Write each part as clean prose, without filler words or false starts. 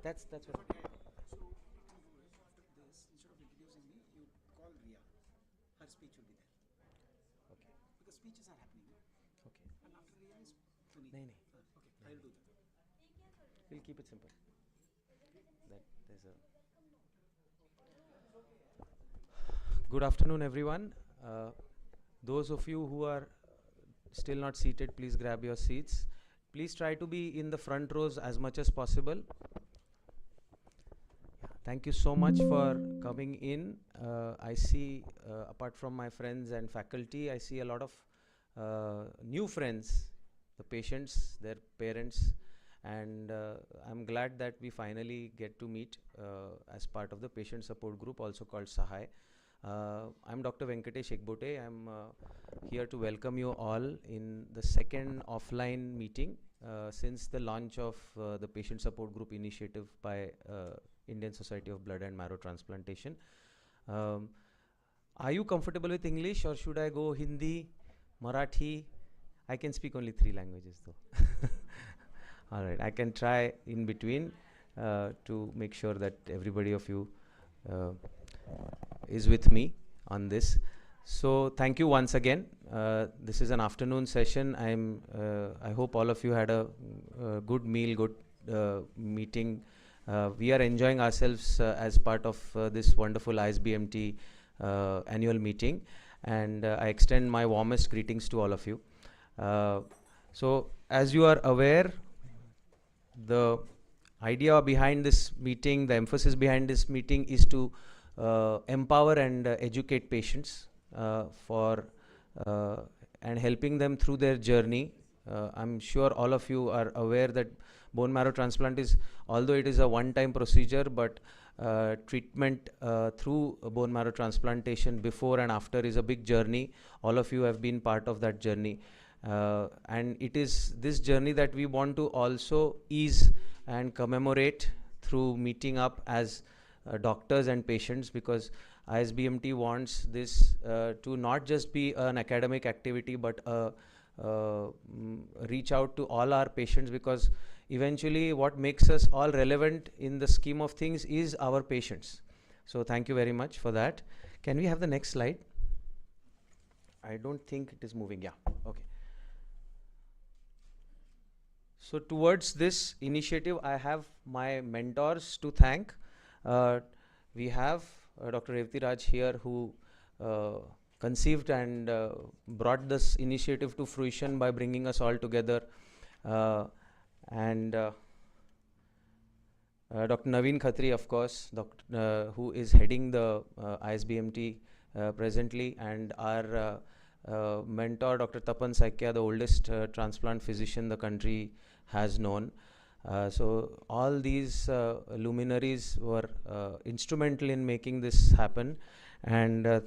That's what. Okay. So what you can do is after this, instead of introducing me, you call Ria. Her speech will be there Okay. because speeches are happening. Okay. And after Ria is Puneet. No, no. Okay, I'll do that. We'll keep it simple. That there's a. Good afternoon, everyone. Those of you who are still not seated, please grab your seats. Please try to be in the front rows as much as possible. Thank you so much for coming in. I see, apart from my friends and faculty, I see a lot of new friends, the patients, their parents, and I'm glad that we finally get to meet as part of the patient support group, also called Sahai. I'm Dr. Venkatesh Ekbote. I'm here to welcome you all in the second offline meeting since the launch of the patient support group initiative by Indian Society of Blood and Marrow Transplantation. Um, are you comfortable with English, or should I go Hindi, Marathi? I can speak only 3 languages though. All right, I can try in between to make sure that everybody of you uh, is with me on this. So thank you once again. This is an afternoon session. I hope all of you had a good meal, good meeting. We are enjoying ourselves as part of this wonderful ISBMT annual meeting, and I extend my warmest greetings to all of you. So as you are aware, the idea behind this meeting, the emphasis behind this meeting is to empower and educate patients for and helping them through their journey. I'm sure all of you are aware that bone marrow transplant is, although it is a one-time procedure, but treatment through bone marrow transplantation before and after is a big journey. All of you have been part of that journey. And it is this journey that we want to also ease and commemorate through meeting up as doctors and patients, because ISBMT wants this to not just be an academic activity, but reach out to all our patients, because eventually what makes us all relevant in the scheme of things is our patients. So thank you very much for that. Can we have the next slide? I don't think it is moving. Yeah, okay. So towards this initiative, I have my mentors to thank. We have Dr. Revati Raj here, who conceived and brought this initiative to fruition by bringing us all together. And Dr. Naveen Khatri, of course, who is heading the ISBMT presently, and our mentor, Dr. Tapan Saikya, the oldest transplant physician the country has known. So all these luminaries were instrumental in making this happen, and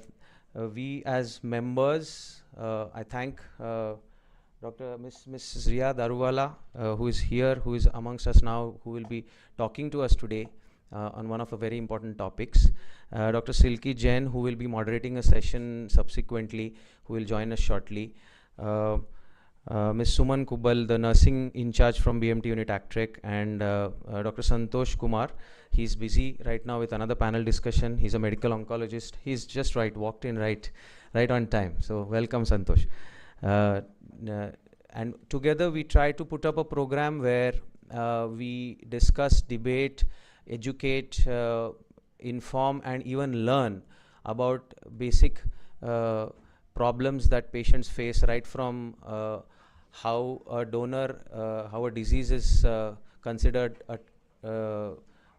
we as members, I thank Dr. Ms. Ria Daruwala, who is here, who is amongst us now, who will be talking to us today on one of the very important topics. Dr. Silky Jain, who will be moderating a session subsequently, who will join us shortly. Ms. Suman Kubal, the nursing in charge from BMT Unit ACTREC, and Dr. Santosh Kumar. He's busy right now with another panel discussion. He's a medical oncologist. He's just walked in right on time. So welcome, Santosh. And together we try to put up a program where we discuss, debate, educate, inform, and even learn about basic problems that patients face, right from how a donor, how a disease is considered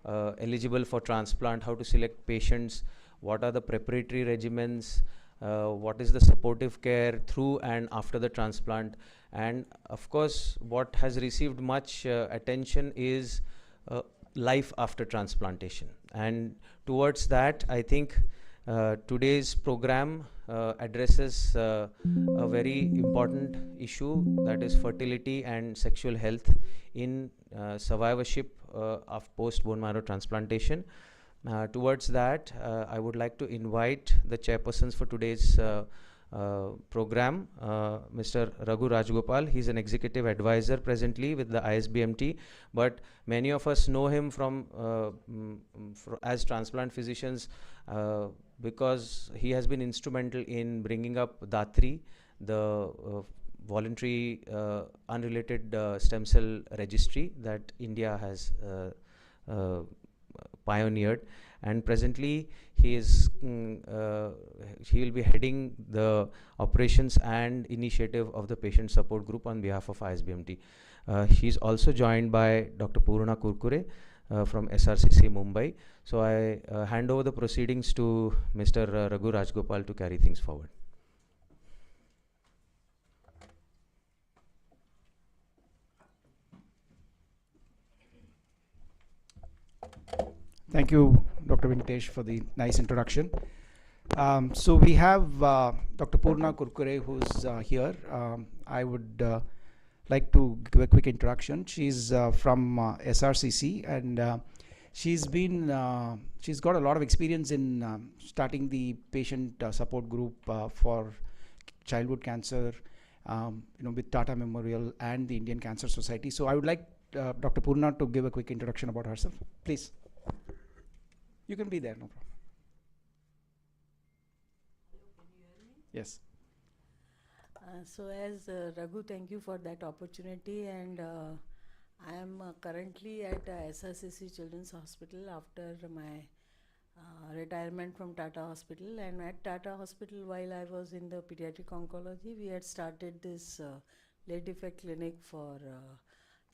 eligible for transplant, how to select patients, what are the preparatory regimens, what is the supportive care through and after the transplant, and of course what has received much attention is life after transplantation. And towards that, I think today's program addresses a very important issue, that is fertility and sexual health in survivorship of post bone marrow transplantation. Towards that, I would like to invite the chairpersons for today's program, Mr. Raghu Rajgopal. He's an executive advisor presently with the ISBMT, but many of us know him from as transplant physicians because he has been instrumental in bringing up Datri, the voluntary unrelated stem cell registry that India has pioneered, and presently he will be heading the operations and initiative of the patient support group on behalf of ISBMT. He's also joined by Dr. Purna Kurkure from SRCC Mumbai. So I hand over the proceedings to Mr. Raghu Rajgopal to carry things forward. Thank you, Dr. Venkatesh, for the nice introduction. So we have Dr. Purna Kurkure, who's here. I would like to give a quick introduction. She's from SRCC, and she's got a lot of experience in starting the patient support group for childhood cancer, with Tata Memorial and the Indian Cancer Society. So I would like Dr. Purna to give a quick introduction about herself, please. You can be there, no problem. Can you hear me? Yes. So as Raghu, thank you for that opportunity, and I am currently at SRCC Children's Hospital after my retirement from Tata Hospital. And at Tata Hospital, while I was in the pediatric oncology, we had started this late effect clinic for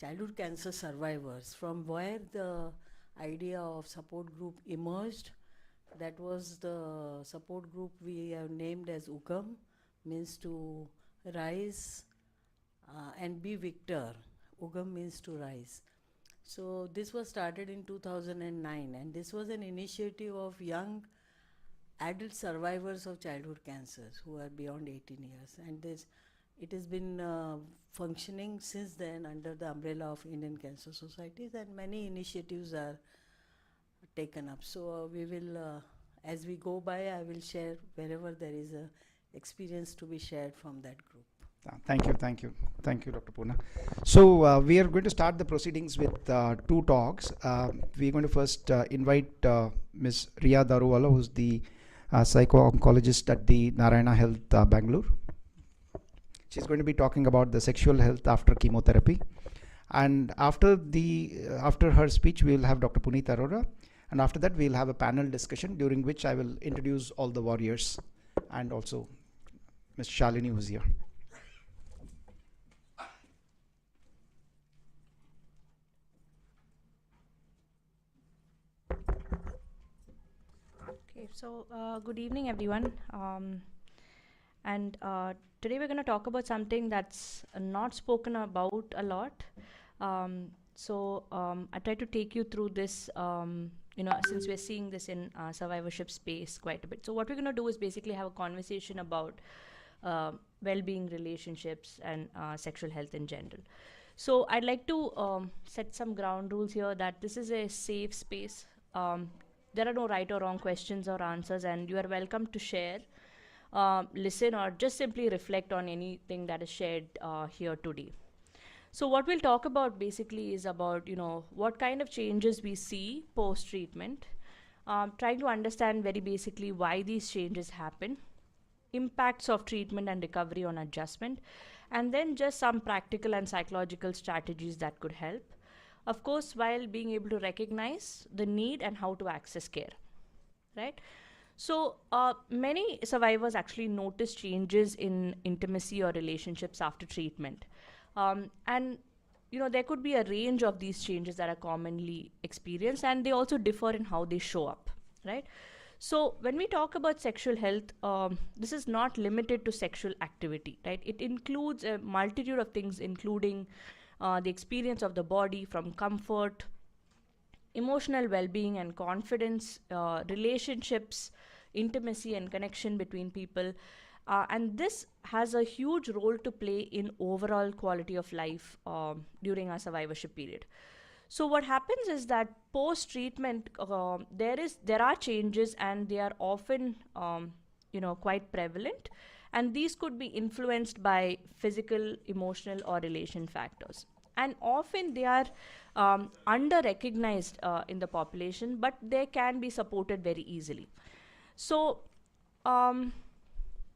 childhood cancer survivors, from where the idea of support group emerged. That was the support group we have named as UGAM, means to rise and be victor. UGAM means to rise. So this was started in 2009, and this was an initiative of young adult survivors of childhood cancers who are beyond 18 years. And it has been functioning since then under the umbrella of Indian Cancer Societies, and many initiatives are taken up. So we will, as we go by, I will share wherever there is a experience to be shared from that group. Thank you, Dr. Purna. So we are going to start the proceedings with two talks. We're going to first invite Ms. Riya Daruwala, who's the psycho-oncologist at the Narayana Health, Bangalore. She's going to be talking about the sexual health after chemotherapy. And after her speech, we will have Dr. Puneet Arora. And after that, we'll have a panel discussion, during which I will introduce all the warriors and also Ms. Shalini, who's here. Okay, so good evening, everyone. And today we're going to talk about something that's not spoken about a lot. So I try to take you through this, since we're seeing this in survivorship space quite a bit. So what we're going to do is basically have a conversation about well-being, relationships, and sexual health in general. So I'd like to set some ground rules here that this is a safe space. There are no right or wrong questions or answers, and you are welcome to share, listen, or just simply reflect on anything that is shared here today. So what we'll talk about basically is about, what kind of changes we see post-treatment, trying to understand very basically why these changes happen, impacts of treatment and recovery on adjustment, and then just some practical and psychological strategies that could help. Of course, while being able to recognize the need and how to access care, right? So many survivors actually notice changes in intimacy or relationships after treatment. And there could be a range of these changes that are commonly experienced, and they also differ in how they show up, right? So when we talk about sexual health, this is not limited to sexual activity, right? It includes a multitude of things, including the experience of the body, from comfort, emotional well-being and confidence, relationships, intimacy and connection between people. And this has a huge role to play in overall quality of life during our survivorship period. So what happens is that post-treatment, there are changes, and they are often quite prevalent, and these could be influenced by physical, emotional, or relation factors. And often they are under recognized in the population, but they can be supported very easily. So, um,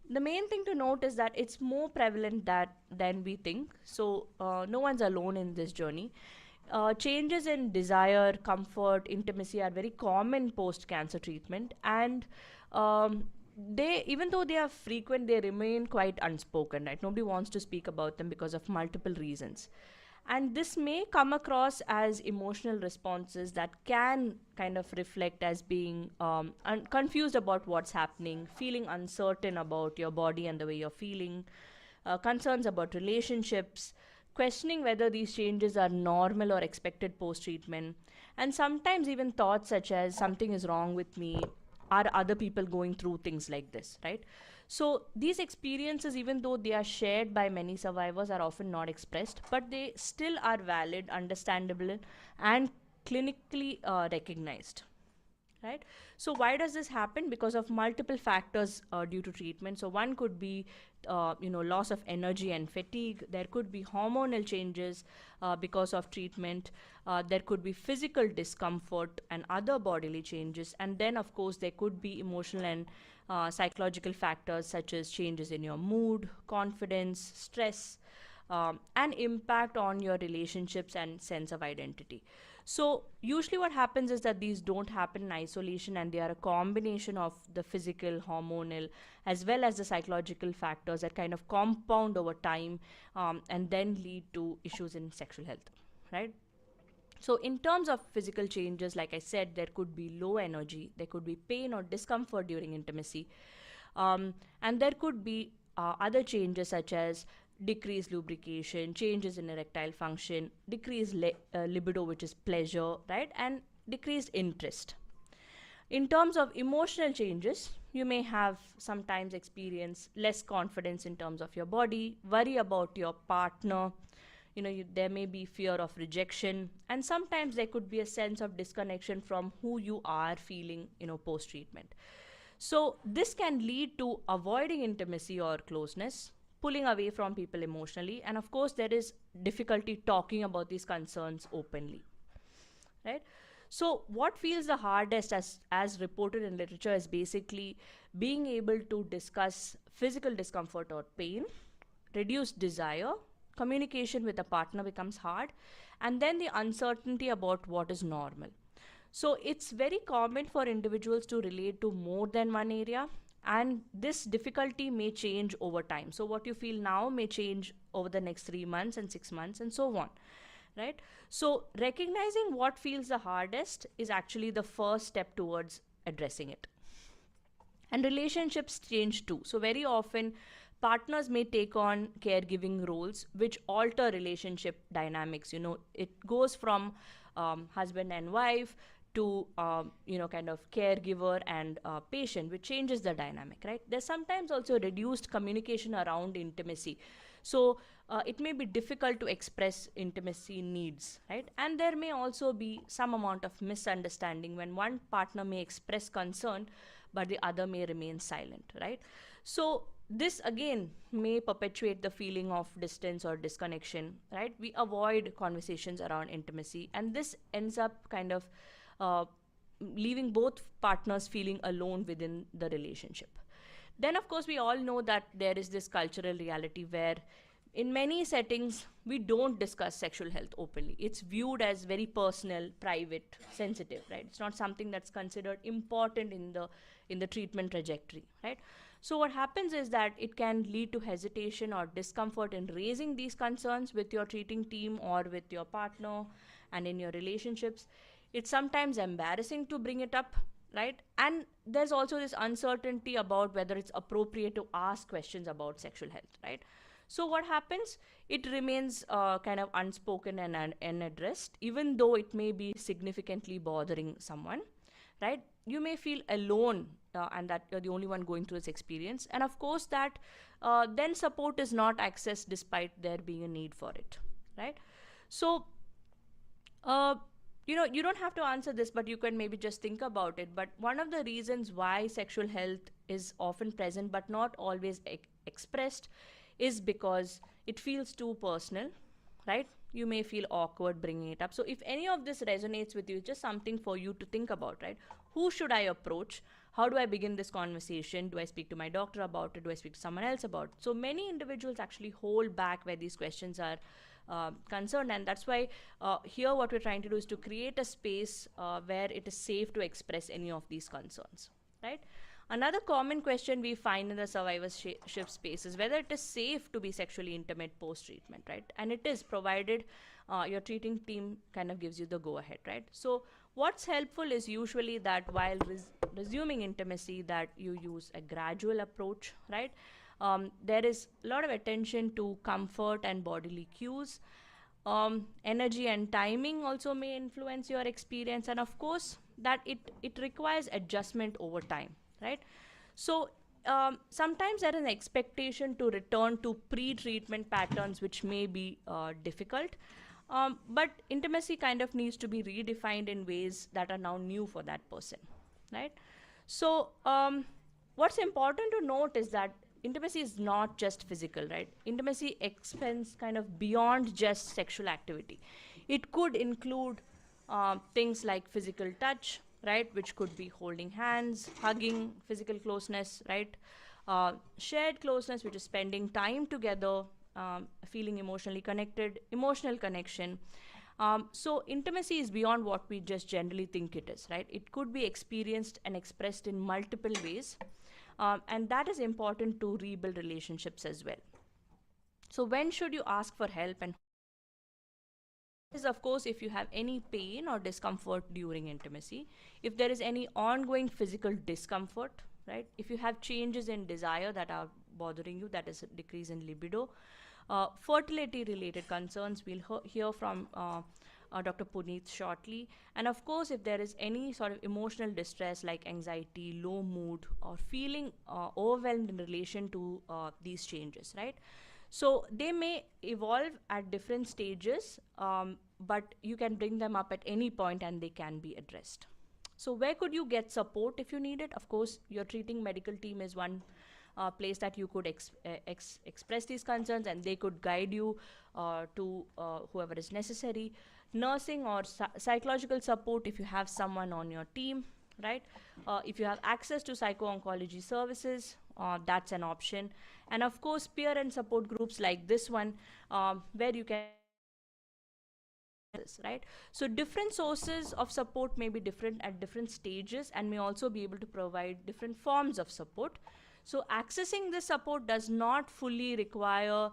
the main thing to note is that it's more prevalent than we think. So, no one's alone in this journey. Changes in desire, comfort, intimacy are very common post cancer treatment, and they, even though they are frequent, they remain quite unspoken, right? Nobody wants to speak about them because of multiple reasons. And this may come across as emotional responses that can kind of reflect as being confused about what's happening, feeling uncertain about your body and the way you're feeling, concerns about relationships, questioning whether these changes are normal or expected post treatment, and sometimes even thoughts such as something is wrong with me. Are other people going through things like this, right? So these experiences, even though they are shared by many survivors, are often not expressed, but they still are valid, understandable, and clinically recognized, right? So why does this happen? Because of multiple factors due to treatment. So one could be loss of energy and fatigue. There could be hormonal changes because of treatment. There could be physical discomfort and other bodily changes, and then of course there could be emotional and psychological factors such as changes in your mood, confidence, stress, and impact on your relationships and sense of identity. So usually what happens is that these don't happen in isolation, and they are a combination of the physical, hormonal, as well as the psychological factors that kind of compound over time, and then lead to issues in sexual health, right? So in terms of physical changes, like I said, there could be low energy, there could be pain or discomfort during intimacy, and there could be other changes such as decreased lubrication, changes in erectile function, decreased libido, which is pleasure, right, and decreased interest. In terms of emotional changes, you may have sometimes experience less confidence in terms of your body, worry about your partner, there may be fear of rejection, and sometimes there could be a sense of disconnection from who you are feeling, post treatment. So this can lead to avoiding intimacy or closeness, pulling away from people emotionally, and of course there is difficulty talking about these concerns openly, right? So what feels the hardest, as reported in literature, is basically being able to discuss physical discomfort or pain, reduced desire, communication with a partner becomes hard, and then the uncertainty about what is normal. So it's very common for individuals to relate to more than one area, and this difficulty may change over time. So what you feel now may change over the next 3 months and 6 months and so on, right? So recognizing what feels the hardest is actually the first step towards addressing it. And relationships change too. So very often partners may take on caregiving roles which alter relationship dynamics. It goes from husband and wife to kind of caregiver and patient, which changes the dynamic, right? There's sometimes also reduced communication around intimacy. So it may be difficult to express intimacy needs, right? And there may also be some amount of misunderstanding when one partner may express concern but the other may remain silent, right? So this again may perpetuate the feeling of distance or disconnection, right? We avoid conversations around intimacy, and this ends up kind of leaving both partners feeling alone within the relationship. Then of course we all know that there is this cultural reality where in many settings we don't discuss sexual health openly. It's viewed as very personal, private, sensitive, right? It's not something that's considered important in the treatment trajectory, right? So what happens is that it can lead to hesitation or discomfort in raising these concerns with your treating team or with your partner and in your relationships. It's sometimes embarrassing to bring it up, right? And there's also this uncertainty about whether it's appropriate to ask questions about sexual health, right? So what happens? It remains kind of unspoken and unaddressed, even though it may be significantly bothering someone, right? You may feel alone and that you're the only one going through this experience. And of course that then support is not accessed despite there being a need for it, right? So you don't have to answer this, but you can maybe just think about it. But one of the reasons why sexual health is often present but not always expressed is because it feels too personal, right? You may feel awkward bringing it up. So if any of this resonates with you, it's just something for you to think about, right? Who should I approach? How do I begin this conversation? Do I speak to my doctor about it? Do I speak to someone else about it? So many individuals actually hold back where these questions are concerned, and that's why here what we're trying to do is to create a space where it is safe to express any of these concerns, right? Another common question we find in the survivorship space is whether it is safe to be sexually intimate post-treatment, right? And it is, provided your treating team kind of gives you the go-ahead, right? So what's helpful is usually that while resuming intimacy, that you use a gradual approach, right? There is a lot of attention to comfort and bodily cues. Energy and timing also may influence your experience, and of course that it requires adjustment over time, right? So sometimes there is an expectation to return to pre-treatment patterns, which may be difficult, but intimacy kind of needs to be redefined in ways that are now new for that person, right? So what's important to note is that intimacy is not just physical, right? Intimacy extends kind of beyond just sexual activity. It could include things like physical touch, right? Which could be holding hands, hugging, physical closeness, right? Shared closeness, which is spending time together, feeling emotionally connected, emotional connection. So intimacy is beyond what we just generally think it is, right? It could be experienced and expressed in multiple ways. And that is important to rebuild relationships as well. So when should you ask for help? And is, of course, if you have any pain or discomfort during intimacy, if there is any ongoing physical discomfort, right? If you have changes in desire that are bothering you, that is a decrease in libido, fertility related concerns, we'll hear from Dr. Puneet shortly. And of course, if there is any sort of emotional distress like anxiety, low mood, or feeling overwhelmed in relation to these changes, right? So they may evolve at different stages, but you can bring them up at any point and they can be addressed. So where could you get support if you need it? Of course, your treating medical team is one place that you could express these concerns, and they could guide you to whoever is necessary. Nursing or psychological support if you have someone on your team, right? If you have access to psycho-oncology services, that's an option. And of course, peer and support groups like this one, where you can, right? So different sources of support may be different at different stages and may also be able to provide different forms of support. So accessing this support does not fully require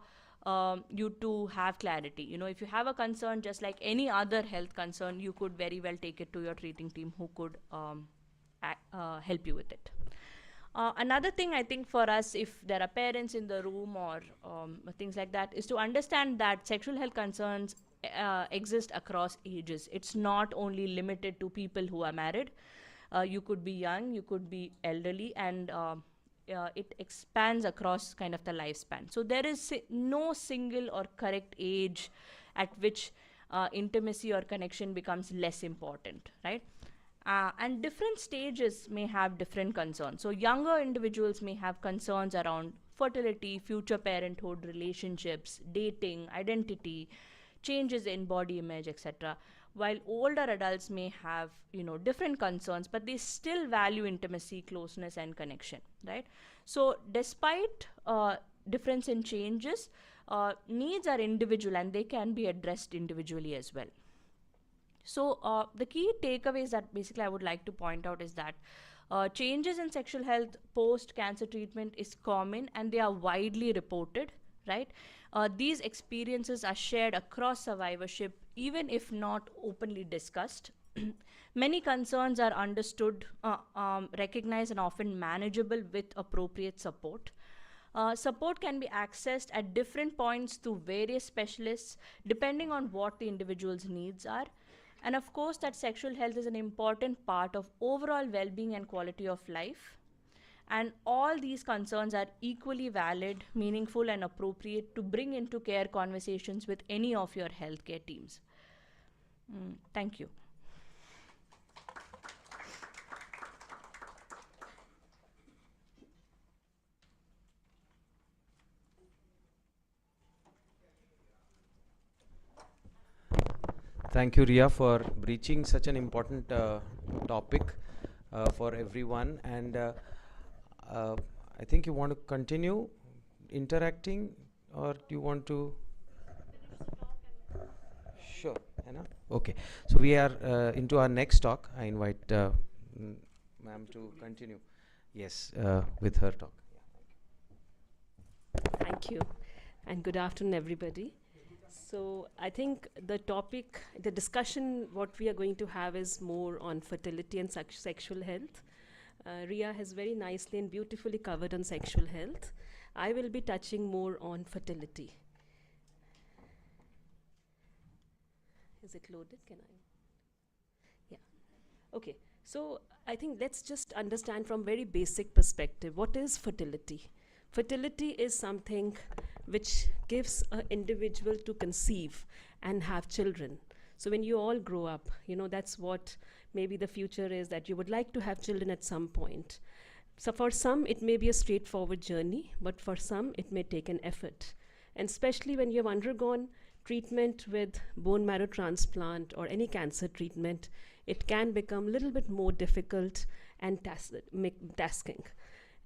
you to have clarity. You know, if you have a concern, just like any other health concern, you could very well take it to your treating team who could help you with it. Another thing I think for us, if there are parents in the room or things like that, is to understand that sexual health concerns exist across ages. It's not only limited to people who are married. You could be young, you could be elderly, and it expands across kind of the lifespan. So there is no single or correct age at which intimacy or connection becomes less important, right? And different stages may have different concerns. So younger individuals may have concerns around fertility, future parenthood, relationships, dating, identity, changes in body image, etc. While older adults may have, you know, different concerns, but they still value intimacy, closeness, and connection, right? So despite difference in changes, needs are individual and they can be addressed individually as well. So the key takeaways that basically I would like to point out is that changes in sexual health post-cancer treatment is common and they are widely reported, right? These experiences are shared across survivorship, even if not openly discussed. Many concerns are understood, recognized, and often manageable with appropriate support. Support can be accessed at different points through various specialists, depending on what the individual's needs are. And of course, that sexual health is an important part of overall well-being and quality of life. And all these concerns are equally valid, meaningful, and appropriate to bring into care conversations with any of your healthcare teams. Thank you. Thank you, Ria, for breaching such an important topic for everyone. And I think you want to continue interacting, or do you want to? Sure. Anna? Okay. So we are into our next talk. I invite ma'am to continue. Yes, with her talk. Thank you, and good afternoon, everybody. So I think the topic, the discussion, what we are going to have is more on fertility and sexual health. Ria has very nicely and beautifully covered on sexual health. I will be touching more on fertility. Is it loaded? Can I? Yeah. Okay. So I think let's just understand from very basic perspective, what is fertility? Fertility is something which gives an individual to conceive and have children. So when you all grow up, you know, that's what maybe the future is, that you would like to have children at some point. So for some, it may be a straightforward journey, but for some, it may take an effort. And especially when you have undergone treatment with bone marrow transplant or any cancer treatment, it can become a little bit more difficult and tasking.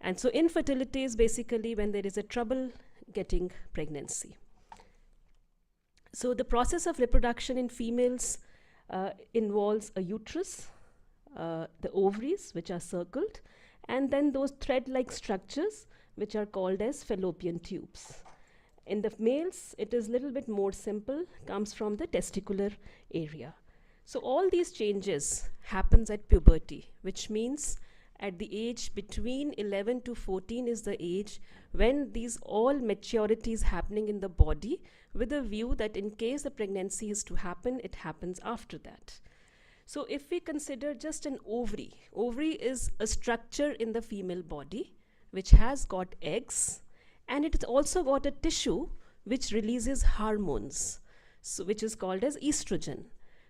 And so infertility is basically when there is a trouble getting pregnancy. So the process of reproduction in females involves a uterus, the ovaries, which are circled, and then those thread-like structures, which are called as fallopian tubes. In the males, it is a little bit more simple, comes from the testicular area. So all these changes happens at puberty, which means at the age between 11 to 14 is the age when these all maturity is happening in the body, with a view that in case the pregnancy is to happen, it happens after that. So if we consider just an ovary is a structure in the female body which has got eggs, and it has also got a tissue which releases hormones, so which is called as estrogen.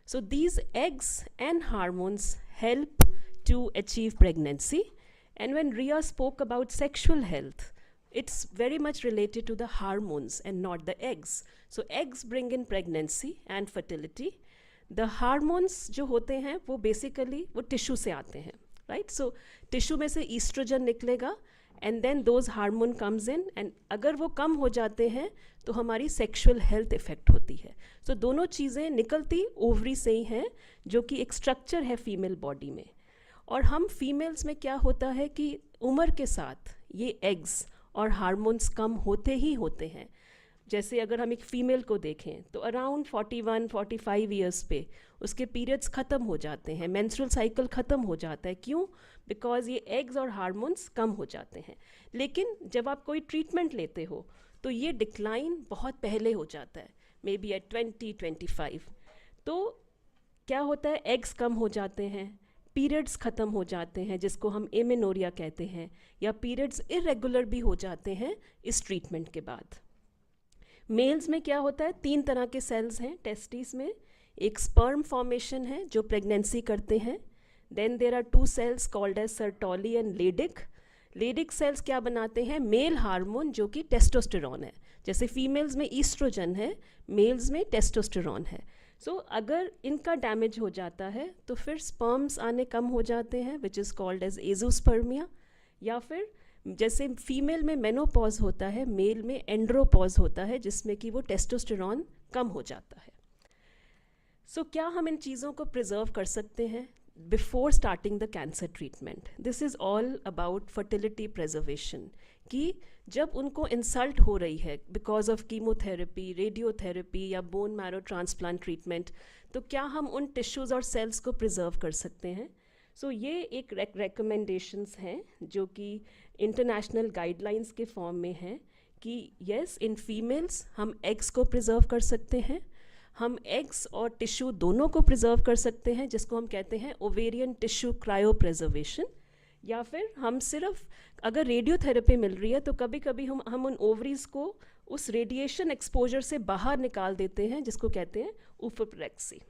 So these eggs and hormones help to achieve pregnancy. And when Ria spoke about sexual health, it's very much related to the hormones and not the eggs. So eggs bring in pregnancy and fertility. The hormones जो होते हैं वो basically वो tissue से आते हैं, right? So tissue में से estrogen निकलेगा, and then those hormone comes in, and अगर वो कम हो जाते हैं तो हमारी sexual health effect होती है. So दोनों चीज़ें निकलती ओवरी से ही हैं, जो कि एक structure है female body में. और हम फीमेल्स में क्या होता है कि उम्र के साथ ये एग्स और हार्मोन्स कम होते ही होते हैं. जैसे अगर हम एक फ़ीमेल को देखें तो अराउंड 41-45 ईयर्स पे उसके पीरियड्स ख़त्म हो जाते हैं, मेंस्ट्रुअल साइकिल ख़त्म हो जाता है. क्यों? बिकॉज ये एग्स और हार्मोन्स कम हो जाते हैं. लेकिन जब आप कोई ट्रीटमेंट लेते हो तो ये डिक्लाइन बहुत पहले हो जाता है, मे बी एट 20-25. तो क्या होता है, एग्स कम हो जाते हैं, पीरियड्स ख़त्म हो जाते हैं जिसको हम एमेनोरिया कहते हैं, या पीरियड्स इरेगुलर भी हो जाते हैं इस ट्रीटमेंट के बाद. मेल्स में क्या होता है, 3 तरह के सेल्स हैं टेस्टिस में. एक स्पर्म फॉर्मेशन है जो प्रेगनेंसी करते हैं. Then there are 2 cells called as Sertoli and Leydig. Leydig cells क्या बनाते हैं, मेल हार्मोन जो कि टेस्टोस्टेरॉन है. जैसे फीमेल्स में ईस्ट्रोजन है, मेल्स में टेस्टोस्टेरॉन है. सो अगर इनका डैमेज हो जाता है तो फिर स्पर्म्स आने कम हो जाते हैं, which is called as azoospermia. या फिर जैसे फीमेल में मेनोपॉज होता है, मेल में एंड्रोपॉज होता है, जिसमें कि वो टेस्टोस्टेरॉन कम हो जाता है. सो क्या हम इन चीज़ों को प्रिजर्व कर सकते हैं before starting the cancer treatment? This is all about fertility preservation. कि जब उनको इंसल्ट हो रही है बिकॉज ऑफ कीमोथेरेपी, रेडियोथेरेपी या बोन मैरो ट्रांसप्लांट ट्रीटमेंट, तो क्या हम उन टिश्यूज़ और सेल्स को प्रिजर्व कर सकते हैं? सो ये एक रिकमेंडेशंस हैं जो कि इंटरनेशनल गाइडलाइंस के फॉर्म में हैं कि येस, इन फीमेल्स हम एग्स को प्रिजर्व कर सकते हैं, हम एग्स और टिश्यू दोनों को प्रिजर्व कर सकते हैं, जिसको हम कहते हैं ओवेरियन टिश्यू क्रायो प्रिजर्वेशन. या फिर हम सिर्फ अगर रेडियोथेरेपी मिल रही है तो कभी कभी हम उन ओवरीज़ को उस रेडिएशन एक्सपोजर से बाहर निकाल देते हैं, जिसको कहते हैं ओफोप्रेक्सी.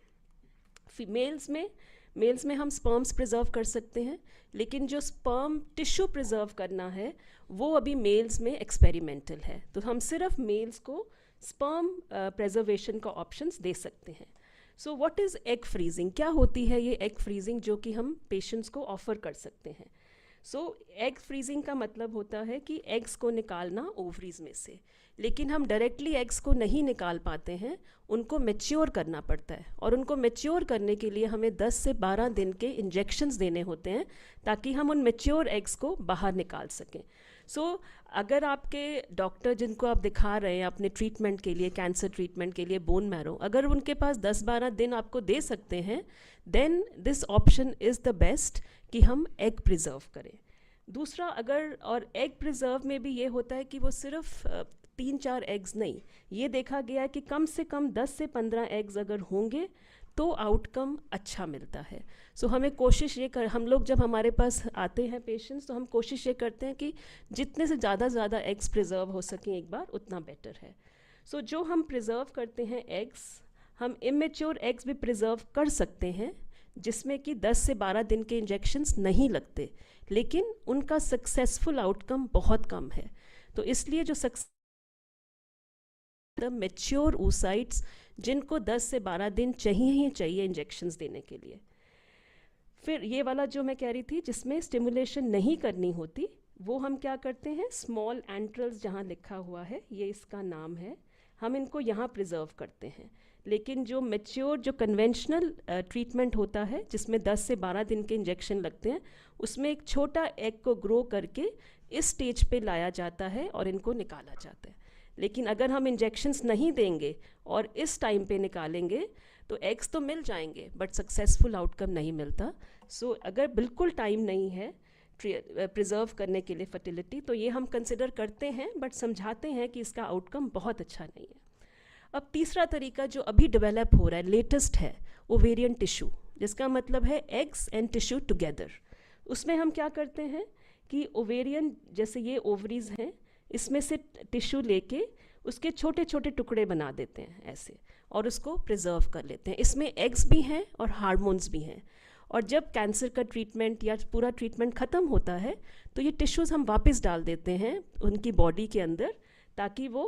मेल्स में हम स्पर्म्स प्रिजर्व कर सकते हैं, लेकिन जो स्पर्म टिश्यू प्रिजर्व करना है वो अभी मेल्स में एक्सपेरिमेंटल है. तो हम सिर्फ मेल्स को स्पर्म प्रिजर्वेशन का ऑप्शंस दे सकते हैं. So what is egg freezing, क्या होती है ये एग फ्रीजिंग जो कि हम पेशेंट्स को ऑफ़र कर सकते हैं? सो एग फ्रीजिंग का मतलब होता है कि एग्स को निकालना ओवरीज में से, लेकिन हम डायरेक्टली एग्स को नहीं निकाल पाते हैं, उनको मैच्योर करना पड़ता है, और उनको मैच्योर करने के लिए हमें 10 से 12 दिन के इंजेक्शंस देने होते हैं ताकि हम उन मैच्योर एग्स को बाहर निकाल सकें। सो अगर आपके डॉक्टर जिनको आप दिखा रहे हैं अपने ट्रीटमेंट के लिए, कैंसर ट्रीटमेंट के लिए, बोन मैरो, अगर उनके पास 10-12 दिन आपको दे सकते हैं, then this option is the best कि हम एग प्रिजर्व करें। दूसरा, अगर और एग प्रिजर्व में भी ये होता है कि वो सिर्फ 3-4 एग्स नहीं, ये देखा गया है कि कम से कम 10 से 15 एग्स अगर होंगे तो आउटकम अच्छा मिलता है। सो हमें कोशिश ये कर, हम लोग जब हमारे पास आते हैं पेशेंट्स, तो हम कोशिश ये करते हैं कि जितने से ज़्यादा एग्स प्रिजर्व हो सकें एक बार, उतना बेटर है। सो जो हम प्रिजर्व करते हैं एग्स, हम इमेच्योर एग्स भी प्रिजर्व कर सकते हैं जिसमें कि 10 से 12 दिन के इंजेक्शंस नहीं लगते, लेकिन उनका सक्सेसफुल आउटकम बहुत कम है। तो इसलिए जो मैच्योर oocytes जिनको 10 से 12 दिन चाहिए ही चाहिए इंजेक्शंस देने के लिए। फिर ये वाला जो मैं कह रही थी जिसमें स्टिमुलेशन नहीं करनी होती, वो हम क्या करते हैं, स्मॉल एंट्रल्स जहाँ लिखा हुआ है, ये इसका नाम है, हम इनको यहाँ प्रिजर्व करते हैं। लेकिन जो मैच्योर, जो कन्वेंशनल ट्रीटमेंट होता है जिसमें 10 से 12 दिन के इंजेक्शन लगते हैं, उसमें एक छोटा एग को ग्रो करके इस स्टेज पे लाया जाता है और इनको निकाला जाता है। लेकिन अगर हम इंजेक्शंस नहीं देंगे और इस टाइम पे निकालेंगे तो एग्स तो मिल जाएंगे बट सक्सेसफुल आउटकम नहीं मिलता। सो अगर बिल्कुल टाइम नहीं है प्रिजर्व करने के लिए फर्टिलिटी, तो ये हम कंसिडर करते हैं बट समझाते हैं कि इसका आउटकम बहुत अच्छा नहीं है। अब तीसरा तरीका जो अभी डेवलप हो रहा है, लेटेस्ट है, ओवेरियन टिश्यू, जिसका मतलब है एग्स एंड टिश्यू टुगेदर। उसमें हम क्या करते हैं कि ओवेरियन, जैसे ये ओवरीज हैं, इसमें से टिश्यू लेके उसके छोटे छोटे टुकड़े बना देते हैं ऐसे, और उसको प्रिजर्व कर लेते हैं। इसमें एग्स भी हैं और हार्मोन्स भी हैं, और जब कैंसर का ट्रीटमेंट या पूरा ट्रीटमेंट ख़त्म होता है तो ये टिश्यूज़ हम वापस डाल देते हैं उनकी बॉडी के अंदर, ताकि वो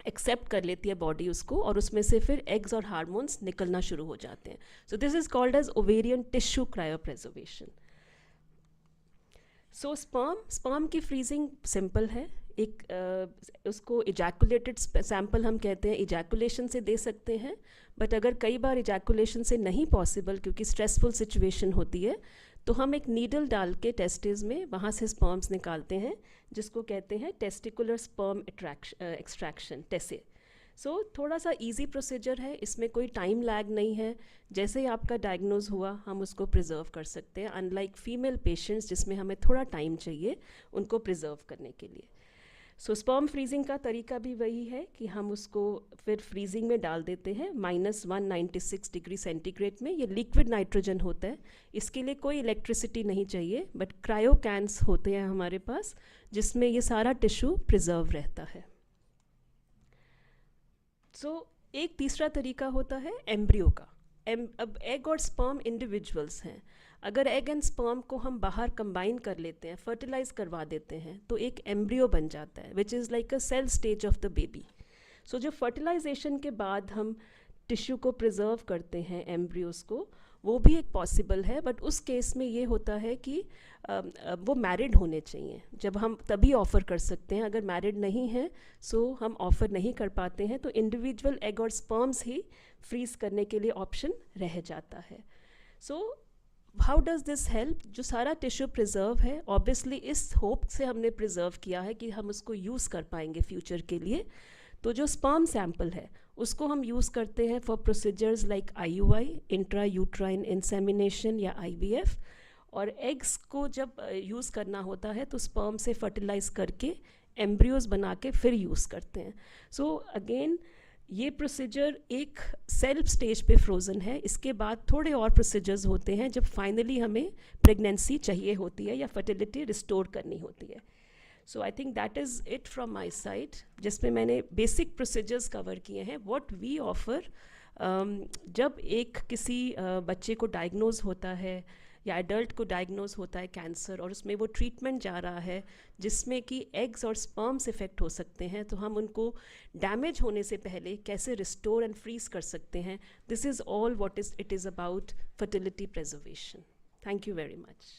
एक्सेप्ट कर लेती है बॉडी उसको, और उसमें से फिर एग्स और हार्मोन्स निकलना शुरू हो जाते हैं। So this is called as ovarian tissue cryopreservation. So sperm की फ्रीजिंग सिंपल है। एक उसको इजैकुलेटेड सैंपल हम कहते हैं, इजैकुलेशन से दे सकते हैं, बट अगर कई बार इजैकुलेशन से नहीं पॉसिबल क्योंकि स्ट्रेसफुल सिचुएशन होती है, तो हम एक नीडल डाल के टेस्टिस में वहाँ से स्पर्म्स निकालते हैं, जिसको कहते हैं टेस्टिकुलर स्पर्म एक्सट्रैक्शन, टेसे। सो थोड़ा सा इजी प्रोसीजर है, इसमें कोई टाइम लैग नहीं है। जैसे ही आपका डायग्नोज हुआ हम उसको प्रिजर्व कर सकते हैं, अनलाइक फीमेल पेशेंट्स जिसमें हमें थोड़ा टाइम चाहिए उनको प्रिजर्व करने के लिए। सो स्पर्म फ्रीजिंग का तरीका भी वही है कि हम उसको फिर फ्रीजिंग में डाल देते हैं -196 डिग्री सेंटीग्रेड में। ये लिक्विड नाइट्रोजन होता है, इसके लिए कोई इलेक्ट्रिसिटी नहीं चाहिए, बट क्रायो कैन्स होते हैं हमारे पास जिसमें ये सारा टिश्यू प्रिजर्व रहता है। सो एक तीसरा तरीका होता है एम्ब्रियो का। अब एग और स्पर्म इंडिविजुअल्स हैं, अगर एग एंड स्पर्म को हम बाहर कंबाइन कर लेते हैं, फर्टिलाइज करवा देते हैं, तो एक एम्ब्रियो बन जाता है which is like a cell stage of the baby. So जो फर्टिलाइजेशन के बाद हम टिश्यू को प्रिजर्व करते हैं, एम्ब्रियोज को, वो भी एक पॉसिबल है, बट उस केस में ये होता है कि वो मैरिड होने चाहिए, जब हम तभी ऑफ़र कर सकते हैं। अगर मैरिड नहीं है सो हम ऑफ़र नहीं कर पाते हैं, तो इंडिविजुअल एग और स्पर्म्स ही फ्रीज करने के लिए ऑप्शन रह जाता है। So how does this help? जो सारा टिश्यू प्रिजर्व है, ऑब्वियसली इस होप से हमने प्रिजर्व किया है कि हम उसको यूज़ कर पाएंगे फ्यूचर के लिए। तो जो स्पर्म सैंपल है उसको हम यूज़ करते हैं for procedures like IUI, intra uterine insemination या IVF, और एग्स को जब यूज़ करना होता है तो स्पर्म से फर्टिलाइज करके एम्ब्रियोज बना के फिर यूज़ करते हैं। सो अगेन ये प्रोसीजर एक सेल्फ स्टेज पे फ्रोज़न है। इसके बाद थोड़े और प्रोसीजर्स होते हैं जब फाइनली हमें प्रेगनेंसी चाहिए होती है या फर्टिलिटी रिस्टोर करनी होती है। So I think that is it from my side, जिसमें मैंने बेसिक प्रोसीजर्स कवर किए हैं। व्हाट वी ऑफ़र, जब एक किसी बच्चे को डायग्नोज होता है या एडल्ट को डायग्नोज होता है कैंसर और उसमें वो ट्रीटमेंट जा रहा है जिसमें कि एग्स और स्पर्म्स इफेक्ट हो सकते हैं, तो हम उनको डैमेज होने से पहले कैसे रिस्टोर एंड फ्रीज कर सकते हैं. This is all what it is about fertility preservation. Thank you very much.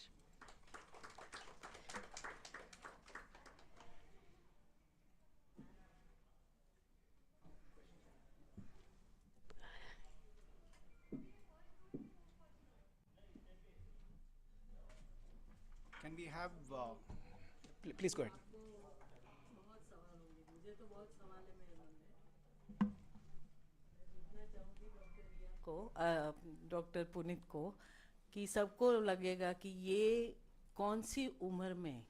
Can we have, please go ahead. को डॉक्टर पुनीत को कि सबको लगेगा कि ये कौन सी उम्र में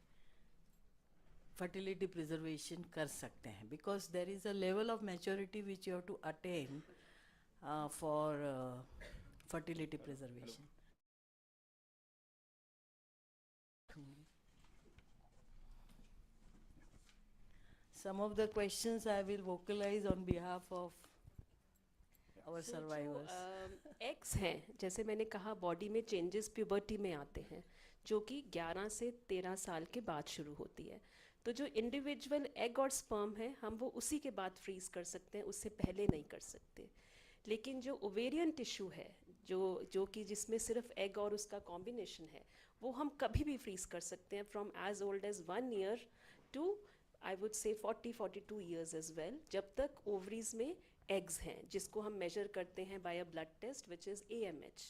फर्टिलिटी प्रिजर्वेशन कर सकते हैं, because there is a level of maturity which you have to attain for fertility preservation. Some of the questions I will vocalize on behalf of our survivors. Eggs हैं, जैसे मैंने कहा बॉडी में changes puberty में आते हैं जो कि 11 से 13 साल के बाद शुरू होती है. तो जो इंडिविजुअल एग और स्पर्म है हम वो उसी के बाद फ्रीज कर सकते हैं, उससे पहले नहीं कर सकते. लेकिन जो ओवेरियन टिश्यू है जो कि जिसमें सिर्फ एग और उसका कॉम्बिनेशन है, वो हम कभी भी फ्रीज कर सकते हैं from age old age 1 year to I would say 40-42 years as well, जब तक ओवरीज में एग्स हैं, जिसको हम मेजर करते हैं by a blood test which is AMH.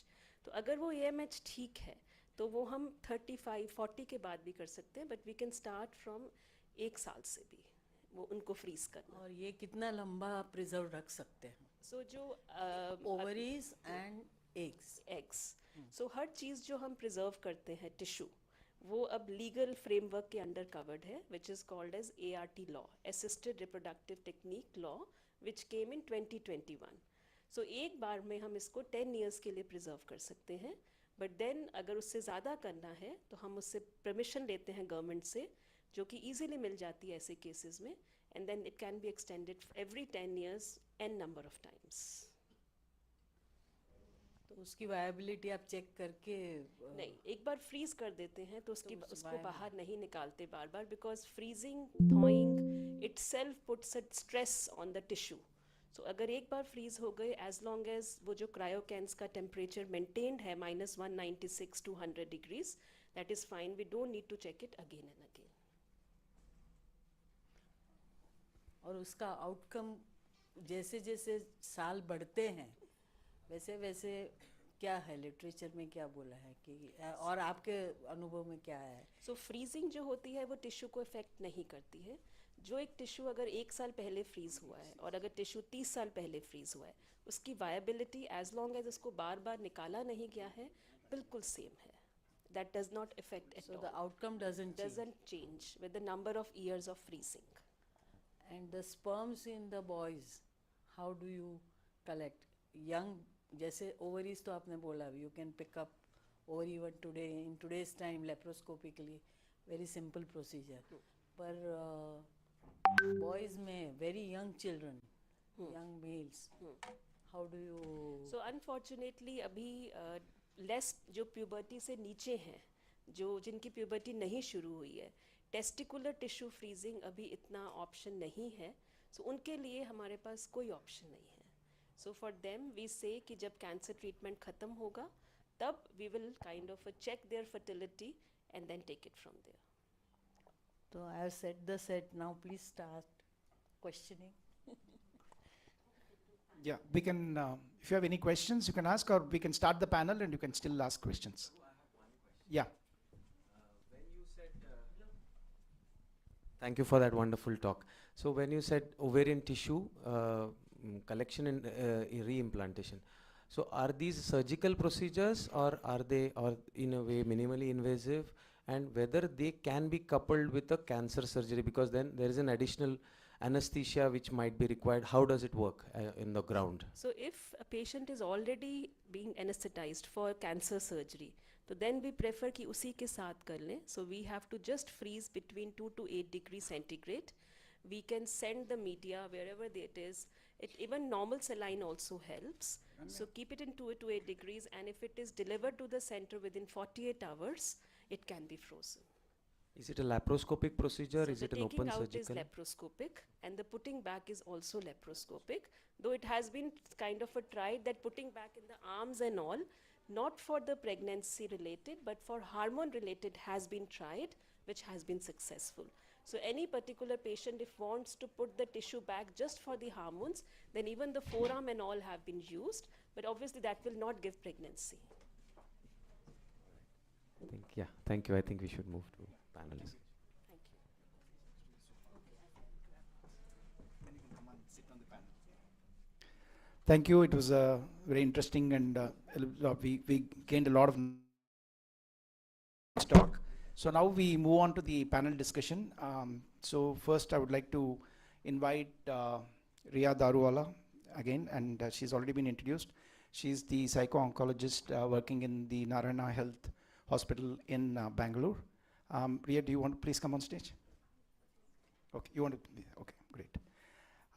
तो अगर वो AMH ठीक है तो वो हम 35-40 के बाद भी कर सकते हैं, but we can start from 1 साल से भी वो उनको फ्रीज करना. और ये कितना लंबा प्रिजर्व रख सकते हैं? सो जो ओवरीज एंड एग्स, सो हर चीज़ जो हम प्रिजर्व करते हैं टिश्यू, वो अब लीगल फ्रेमवर्क के अंडर कवर्ड है which is called as ART law, assisted reproductive technique law, which came in 2021. So एक बार में हम इसको 10 ईयर्स के लिए प्रिजर्व कर सकते हैं, बट देन अगर उससे ज़्यादा करना है तो हम उससे परमिशन लेते हैं गवर्नमेंट से, जो कि ईजिली मिल जाती है ऐसे केसेस में, and then it can be extended every 10 years n number of times. तो उसकी वायबिलिटी आप चेक करके नहीं, एक बार फ्रीज कर देते हैं तो उसको viable. बाहर नहीं निकालते बार बार, because freezing thawing itself puts a stress on the tissue. So अगर एक बार फ्रीज हो गए, एज लॉन्ग एज वो जो क्रायोकैंस का टेम्परेचर मेंटेन्ड है -196 to 100 degrees, that is fine. We don't need to check it again and again. और उसका आउटकम जैसे जैसे साल बढ़ते हैं वैसे वैसे क्या है, लिटरेचर में क्या बोला है कि और आपके अनुभव में क्या है? सो फ्रीजिंग जो होती है वो टिश्यू को इफेक्ट नहीं करती है. जो एक टिश्यू अगर 1 साल पहले फ्रीज हुआ है और अगर टिश्यू 30 साल पहले फ्रीज हुआ है, उसकी वायबिलिटी एज लॉन्ग एज उसको बार बार निकाला नहीं गया है बिल्कुल सेम है. That does not effect at So the all. outcome doesn't change with the number of years of freezing. And the sperms in the boys, how do you collect? Young, जैसे ovaries तो आपने बोला, you can pick up ovary even today, in today's time laparoscopically, very simple procedure. पर boys में very young children, young males, how do you? So unfortunately अभी less जो puberty से नीचे हैं, जो जिनकी प्यूबर्टी नहीं शुरू हुई है, टेस्टिकुलर टिश्यू फ्रीजिंग अभी इतना ऑप्शन नहीं है. सो उनके लिए हमारे पास कोई ऑप्शन नहीं है. सो फॉर देम वी से कि जब कैंसर ट्रीटमेंट ख़त्म होगा तब we will kind of check their fertility and then take it from there. So I have set the set, now please start questioning. Yeah, we can, if you have any questions, you can ask, or we can start the panel and you can still ask questions. Yeah. Thank you for that wonderful talk. So when you said ovarian tissue collection and reimplantation, so are these surgical procedures or are they in a way minimally invasive, and whether they can be coupled with a cancer surgery, because then there is an additional anesthesia which might be required? How does it work in the ground? So if a patient is already being anesthetized for cancer surgery, तो then we prefer कि उसी के साथ कर लें. So we have to just freeze between 2 to 8 degrees centigrade. We can send the media wherever it is, Even normal saline also helps. So keep it in 2 to 8 degrees, and if it is delivered to the center within 48 hours, it can be frozen. Is it a laparoscopic procedure? So Is the it an taking open out surgical? is laparoscopic, and the putting back is also laparoscopic, though it has been kind of a tried that putting back in the arms and all, not for the pregnancy related, but for hormone related has been tried, which has been successful. So any particular patient, if wants to put the tissue back just for the hormones, then even the forearm and all have been used, but obviously that will not give pregnancy. Thank you. I think we should move to panelists. Thank you. Thank you. It was very interesting, and we gained a lot of talk. So now we move on to the panel discussion. So first, I would like to invite Riya Daruwala again, and she's already been introduced. She's the psycho-oncologist working in the Narayana Health Hospital in Bangalore. Riya, do you want to please come on stage? Okay, you want to? Okay, great.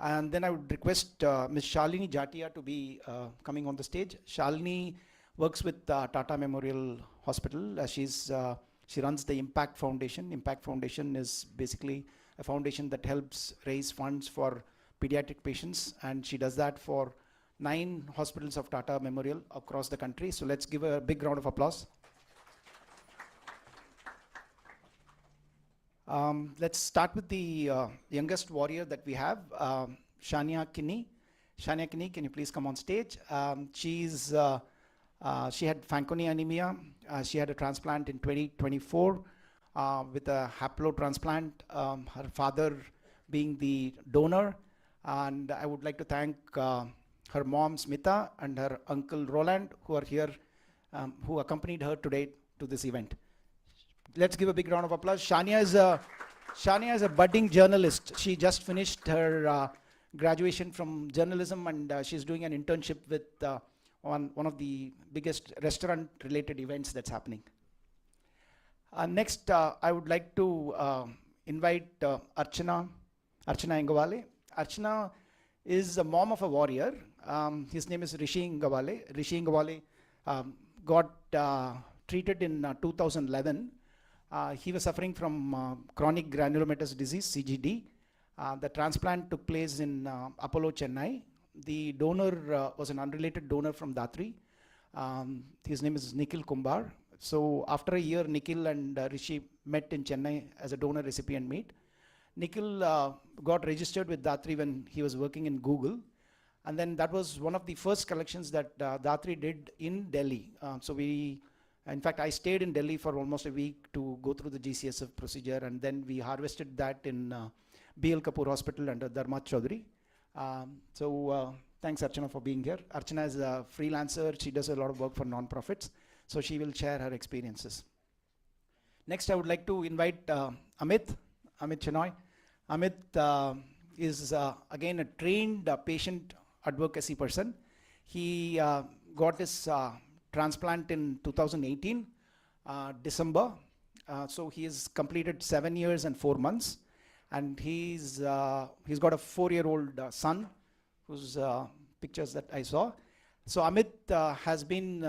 And then I would request Ms. Shalini Jatia to be coming on the stage. Shalini works with Tata Memorial Hospital. She runs the Impact Foundation. Impact Foundation is basically a foundation that helps raise funds for pediatric patients, and she does that for 9 hospitals of Tata Memorial across the country. So let's give a big round of applause. Let's start with the youngest warrior that we have, Shania Kinney. Shania Kinney, can you please come on stage? She had Fanconi anemia. She had a transplant in 2024 with a haplotransplant, her father being the donor. And I would like to thank her mom, Smita, and her uncle, Roland, who are here, who accompanied her today to this event. Let's give a big round of applause. Shania is a budding journalist. She just finished her graduation from journalism, and she's doing an internship with on one of the biggest restaurant-related events that's happening. Next, I would like to invite Archana Ingawale. Archana is a mom of a warrior. His name is Rishi Ingawale. Rishi Ingawale got treated in 2011. He was suffering from chronic granulomatous disease, CGD. The transplant took place in Apollo, Chennai. The donor was an unrelated donor from Datri. His name is Nikhil Kumbar. So after a year, Nikhil and Rishi met in Chennai as a donor recipient meet. Nikhil got registered with Datri when he was working in Google. And then that was one of the first collections that Datri did in Delhi. In fact, I stayed in Delhi for almost a week to go through the GCSF procedure, and then we harvested that in BL Kapoor Hospital under Dharma Chaudhary. Thanks, Archana, for being here. Archana is a freelancer. She does a lot of work for non-profits, so she will share her experiences. Next, I would like to invite Amit Chenoy. Amit is, again, a trained patient advocacy person. He got his transplant in 2018, December. So he has completed 7 years and 4 months. And he's got a 4-year-old son, whose pictures that I saw. So Amit has been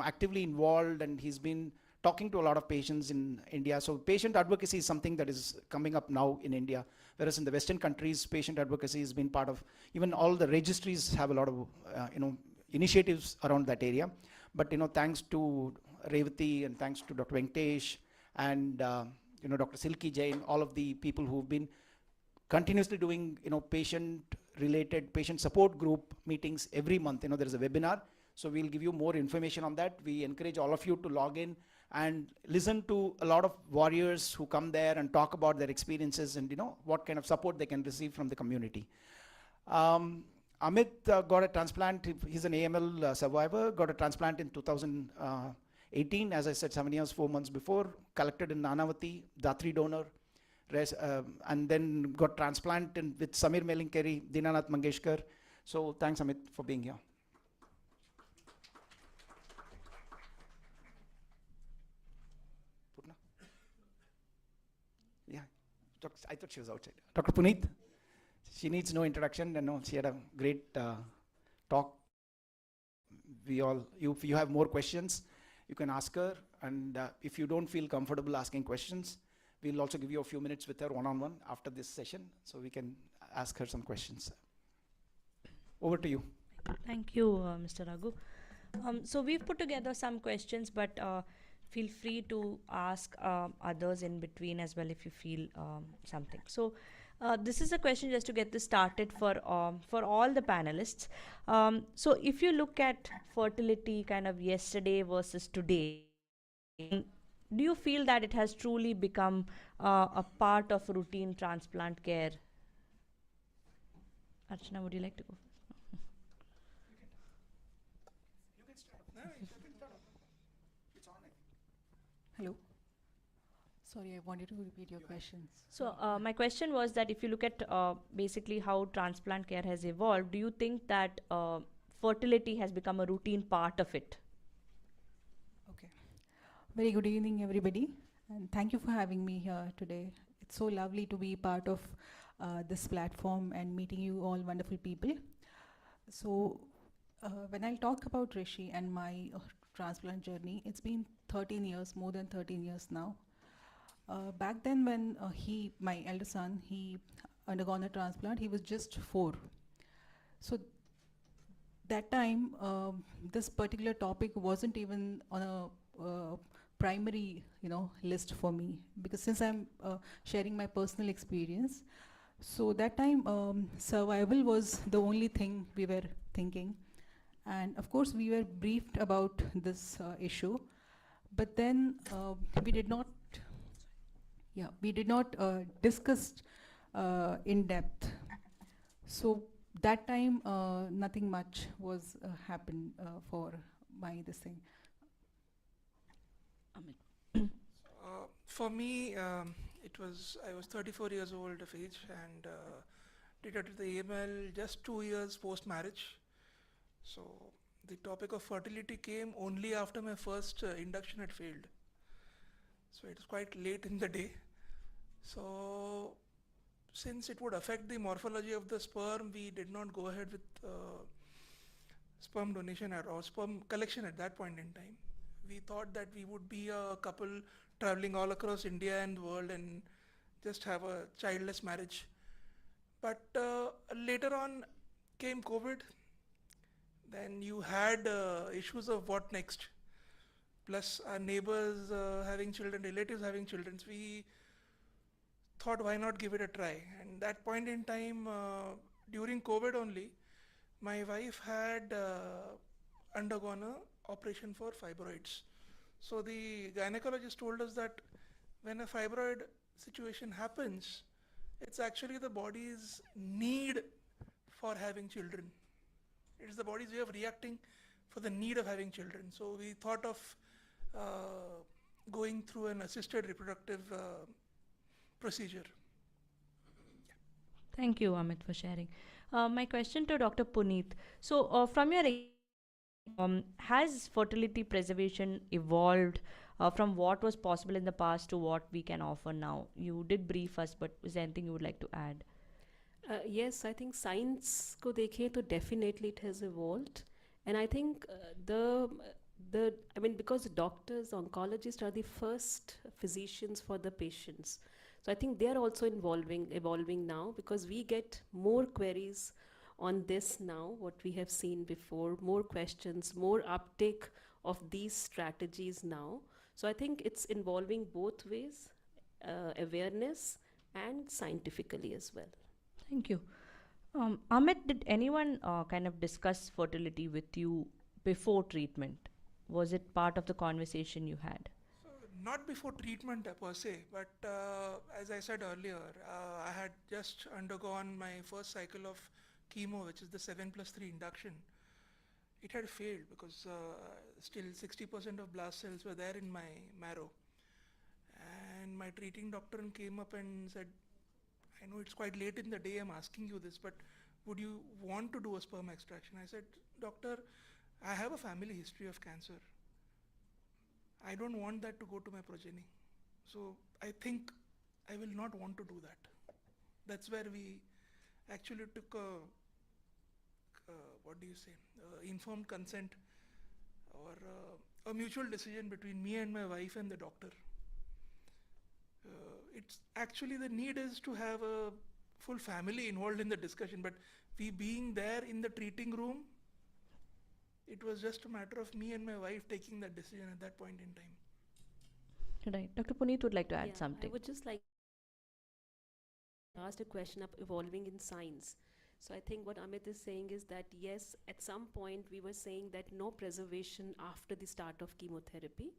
actively involved, and he's been talking to a lot of patients in India. So patient advocacy is something that is coming up now in India, whereas in the Western countries, patient advocacy has been part of, even all the registries have a lot of initiatives around that area. But thanks to Revati and thanks to Dr. Venkatesh and Dr. Silky Jain, all of the people who've been continuously doing patient-related patient support group meetings every month. There is a webinar, so we'll give you more information on that. We encourage all of you to log in and listen to a lot of warriors who come there and talk about their experiences and what kind of support they can receive from the community. Amit got a transplant. He's an AML survivor, got a transplant in 2018, as I said, 7 years, 4 months before, collected in Nanavati, Datri donor, and then got transplant with Samir Melinkeri, Dinanath Mangeshkar. So thanks, Amit, for being here. Purna? Yeah, I thought she was outside. Dr. Puneet, She needs no introduction. No, she had a great talk. If you have more questions, you can ask her. And if you don't feel comfortable asking questions, we'll also give you a few minutes with her one-on-one after this session, so we can ask her some questions. Over to you. Thank you, Mr. Raghu. So we've put together some questions, but feel free to ask others in between as well if you feel something. So this is a question just to get this started for all the panelists. So if you look at fertility kind of yesterday versus today, do you feel that it has truly become a part of routine transplant care? Archana, would you like to go? Hello. Sorry, I wanted to repeat your questions. So my question was that if you look at basically how transplant care has evolved, do you think that fertility has become a routine part of it? Okay. Very good evening, everybody, and thank you for having me here today. It's so lovely to be part of this platform and meeting you all wonderful people. So when I talk about Rishi and my transplant journey, it's been 13 years, more than 13 years now. Back then when my elder son, he undergone a transplant, he was just 4. So that time, this particular topic wasn't even on a primary, list for me, because since I'm sharing my personal experience, so that time survival was the only thing we were thinking. And of course, we were briefed about this issue, but then we did not discuss in depth. So that time, nothing much was happened for my this thing. For me, I was 34 years old of age and treated with the AML just 2 years post-marriage. So the topic of fertility came only after my first induction had failed. So it was quite late in the day. So since it would affect the morphology of the sperm, we did not go ahead with sperm donation or sperm collection at that point in time. We thought that we would be a couple traveling all across India and the world and just have a childless marriage. But later on came COVID. Then you had issues of what next. Plus our neighbors having children, relatives having children. So we thought, why not give it a try? And that point in time, during COVID only, my wife had undergone an operation for fibroids. So the gynecologist told us that when a fibroid situation happens, it's actually the body's need for having children. It is the body's way of reacting for the need of having children. So we thought of going through an assisted reproductive procedure. Thank you, Amit, for sharing. My question to Dr. Puneet. So from your has fertility preservation evolved from what was possible in the past to what we can offer now? You did brief us, but is there anything you would like to add? Yes, I think science को देखें तो definitely it has evolved, and I think because doctors, oncologists are the first physicians for the patients, so I think they are also evolving now, because we get more queries on this now, what we have seen before, more questions, more uptake of these strategies now. So I think it's involving both ways, awareness and scientifically as well. Thank you. Amit, did anyone kind of discuss fertility with you before treatment? Was it part of the conversation you had? So not before treatment per se, but as I said earlier, I had just undergone my first cycle of chemo, which is the 7+3 induction. It had failed because still 60% of blast cells were there in my marrow. And my treating doctor came up and said, I know it's quite late in the day I'm asking you this, but would you want to do a sperm extraction? I said, doctor, I have a family history of cancer. I don't want that to go to my progeny. So I think I will not want to do that. That's where we actually took what do you say, informed consent or a mutual decision between me and my wife and the doctor. It's actually the need is to have a full family involved in the discussion, but we being there in the treating room, it was just a matter of me and my wife taking that decision at that point in time. Right. Dr. Puneet would like to add Yeah, something. I would just like asked a question of evolving in science. So I think what Amit is saying is that yes, at some point we were saying that no preservation after the start of chemotherapy,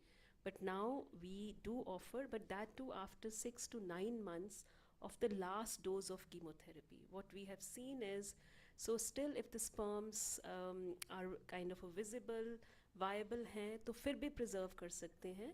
but now we do offer, but that too after 6 to 9 months of the last dose of chemotherapy. What we have seen is, so still if the sperms are kind of a visible, viable हैं तो फिर भी preserve कर सकते हैं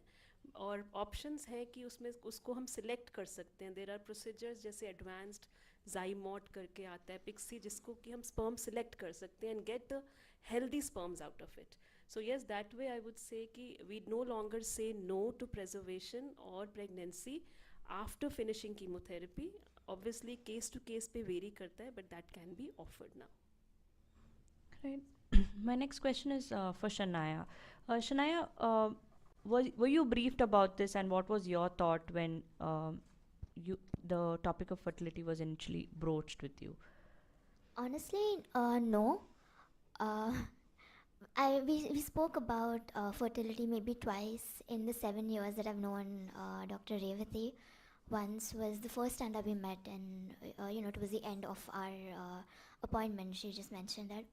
और options हैं कि उसमें उसको हम select कर सकते हैं. There are procedures जैसे advanced Zymot करके आता है Pixie जिसको कि हम sperm select कर सकते हैं and get the healthy sperms out of it. So yes, that way I would say कि we no longer say no to preservation or pregnancy after finishing chemotherapy. Obviously case to case पे vary करता है, but that can be offered now. Right. My next question is for Shania. Shania, were you briefed about this, and what was your thought when the topic of fertility was initially broached with you? Honestly, no. We spoke about fertility maybe twice in the 7 years that I've known Dr. Revati. Once was the first time that we met, and towards the end of our appointment, she just mentioned that,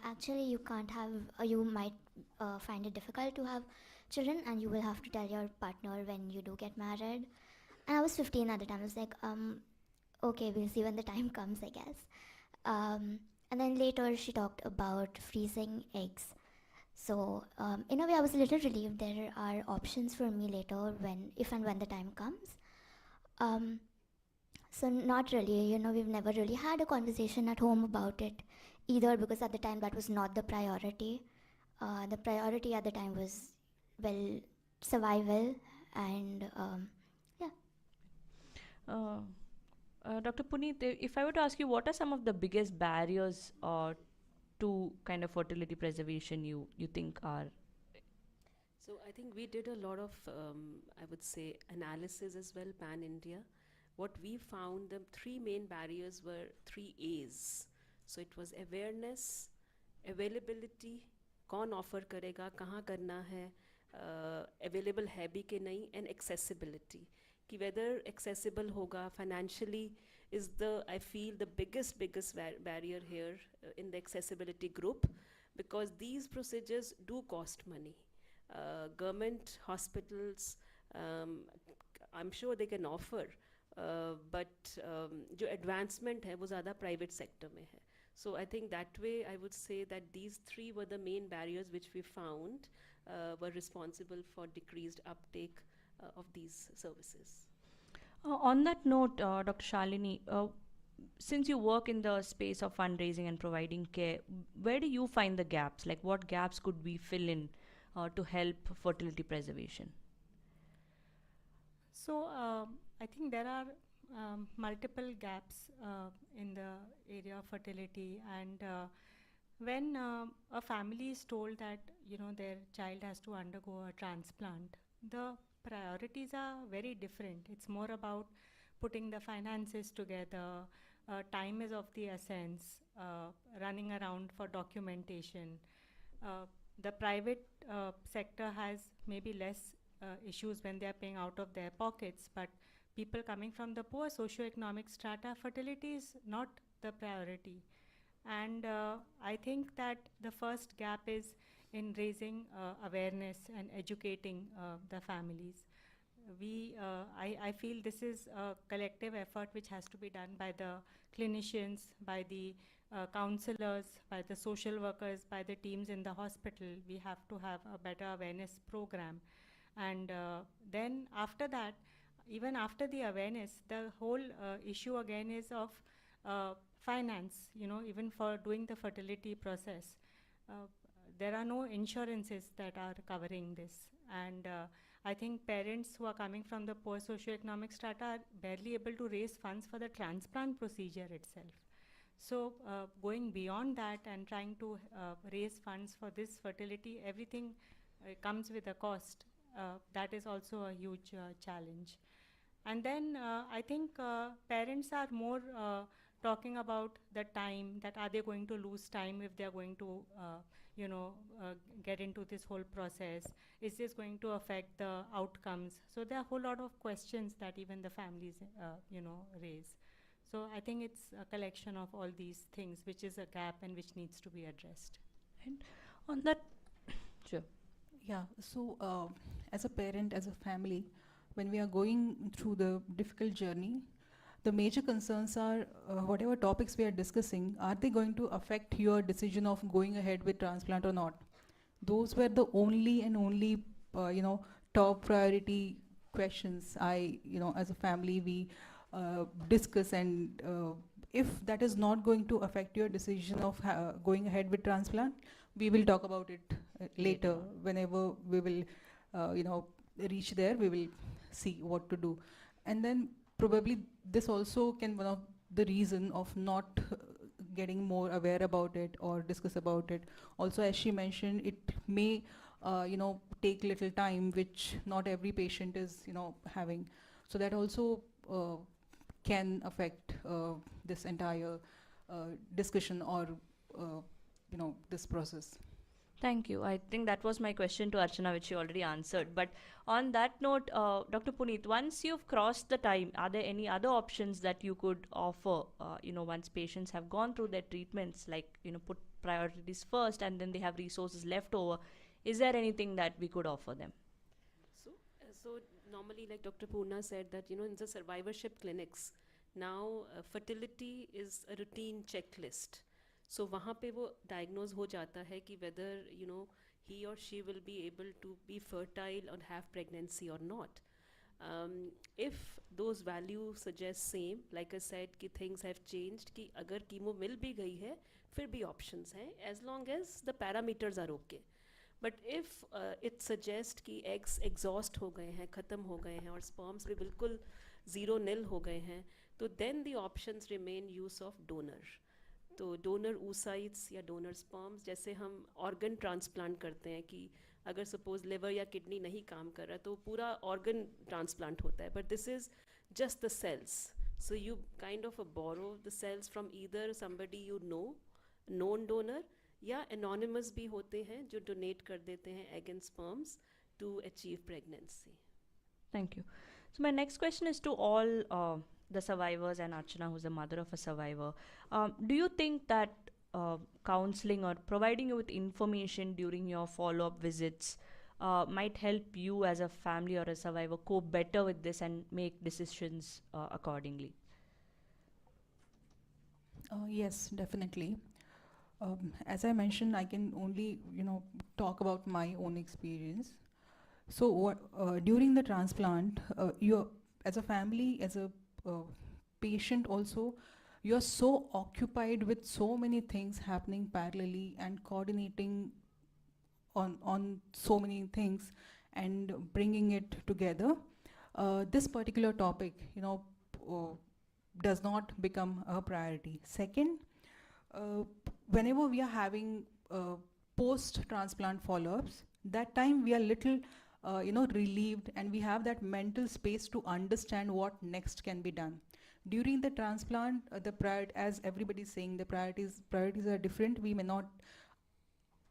actually you can't have, you might find it difficult to have children, and you will have to tell your partner when you do get married. And I was 15 at the time. I was like, okay, we'll see when the time comes, I guess. And then later she talked about freezing eggs. So in a way I was a little relieved there are options for me later if and when the time comes. So not really, we've never really had a conversation at home about it either, because at the time that was not the priority. The priority at the time was, well, survival and Dr. Puneet, if I were to ask you, what are some of the biggest barriers to kind of fertility preservation you think are? So I think we did a lot of, I would say, analysis as well, pan-India. What we found, the three main barriers were 3 A's. So it was awareness, availability, कौन offer करेगा, कहाँ करना है, available है भी कि नहीं, and accessibility. कि whether accessible hoga financially is I feel the biggest barrier here in the accessibility group, because these procedures do cost money. Government hospitals, I'm sure they can offer, but जो advancement है वो ज़्यादा private sector में है. So I think that way I would say that these 3 were the main barriers which we found were responsible for decreased uptake of these services. On that note, Dr. Shalini, since you work in the space of fundraising and providing care, where do you find the gaps? Like, what gaps could we fill in to help fertility preservation? So I think there are multiple gaps in the area of fertility, and when a family is told that their child has to undergo a transplant, the priorities are very different. It's more about putting the finances together, time is of the essence, running around for documentation. The private sector has maybe less issues when they are paying out of their pockets, but people coming from the poor socioeconomic strata, fertility is not the priority. And I think that the first gap is in raising awareness and educating the families. I feel this is a collective effort which has to be done by the clinicians, by the counselors, by the social workers, by the teams in the hospital. We have to have a better awareness program. And then after that, even after the awareness, the whole issue again is of finance, even for doing the fertility process. There are no insurances that are covering this. And I think parents who are coming from the poor socioeconomic strata are barely able to raise funds for the transplant procedure itself. So going beyond that and trying to raise funds for this fertility, everything comes with a cost. That is also a huge challenge. And then I think parents are more talking about the time, that are they going to lose time if they are going to, you know, get into this whole process? Is this going to affect the outcomes? So there are a whole lot of questions that even the families, you know, raise. So I think it's a collection of all these things, which is a gap and which needs to be addressed. And on that, sure. Yeah, so as a parent, as a family, when we are going through the difficult journey, the major concerns are whatever topics we are discussing, are they going to affect your decision of going ahead with transplant or not? Those were the only and only, you know, top priority questions you know, as a family, we discuss, and if that is not going to affect your decision of going ahead with transplant, we will talk about it later. Whenever we will, you know, reach there, we will see what to do. And then probably this also can one of the reason of not getting more aware about it or discuss about it. Also, as she mentioned, it may you know, take little time, which not every patient is, you know, having. So that also can affect this entire discussion or you know, this process. Thank you. I think that was my question to Archana, which you already answered. But on that note, Dr. Puneet, once you've crossed the time, are there any other options that you could offer, you know, once patients have gone through their treatments, like, you know, put priorities first and then they have resources left over? Is there anything that we could offer them? So normally, like Dr. Poorna said, that, you know, in the survivorship clinics, now fertility is a routine checklist. So वहाँ पे वो diagnose हो जाता है कि whether, you know, he or she will be able to be fertile or have pregnancy or not. If those values suggest same, like I said, कि things have changed, कि अगर chemo मिल भी गई है, फिर भी options हैं, as long as the parameters are okay. But if it suggests कि eggs exhaust हो गए हैं, ख़त्म हो गए हैं, और sperms भी बिल्कुल zero nil हो गए हैं, तो then the options remain use of donor. तो डोनर oocytes या डोनर स्पर्म्स, जैसे हम ऑर्गन ट्रांसप्लांट करते हैं कि अगर सपोज लिवर या किडनी नहीं काम कर रहा तो पूरा ऑर्गन ट्रांसप्लांट होता है, but this is just the cells. So you kind of borrow the cells from either somebody you know, known donor, या एनोनिमस भी होते हैं जो डोनेट कर देते हैं egg and sperms to achieve pregnancy. Thank you. So my next question is to all the survivors and Archana, who's the mother of a survivor. Do you think that counseling or providing you with information during your follow-up visits might help you as a family or a survivor cope better with this and make decisions accordingly? Yes, definitely. As I mentioned, I can only, you know, talk about my own experience. So during the transplant, you're, as a family, as a patient also, you're so occupied with so many things happening parallelly and coordinating on so many things and bringing it together. This particular topic, you know, does not become a priority. Second, whenever we are having post-transplant follow-ups, that time we are little you know, relieved, and we have that mental space to understand what next can be done. During the transplant, as everybody is saying, the priorities are different. We may not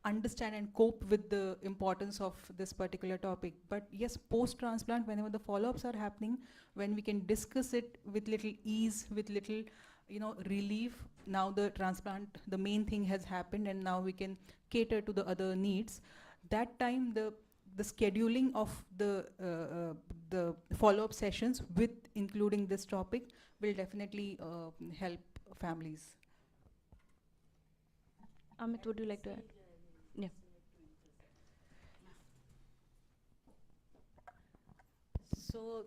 understand and cope with the importance of this particular topic. But yes, post-transplant, whenever the follow-ups are happening, when we can discuss it with little ease, with little, you know, relief, now the transplant, the main thing has happened, and now we can cater to the other needs. That time, the scheduling of the follow-up sessions with including this topic will definitely help families. Amit, would you like to add? Yeah. So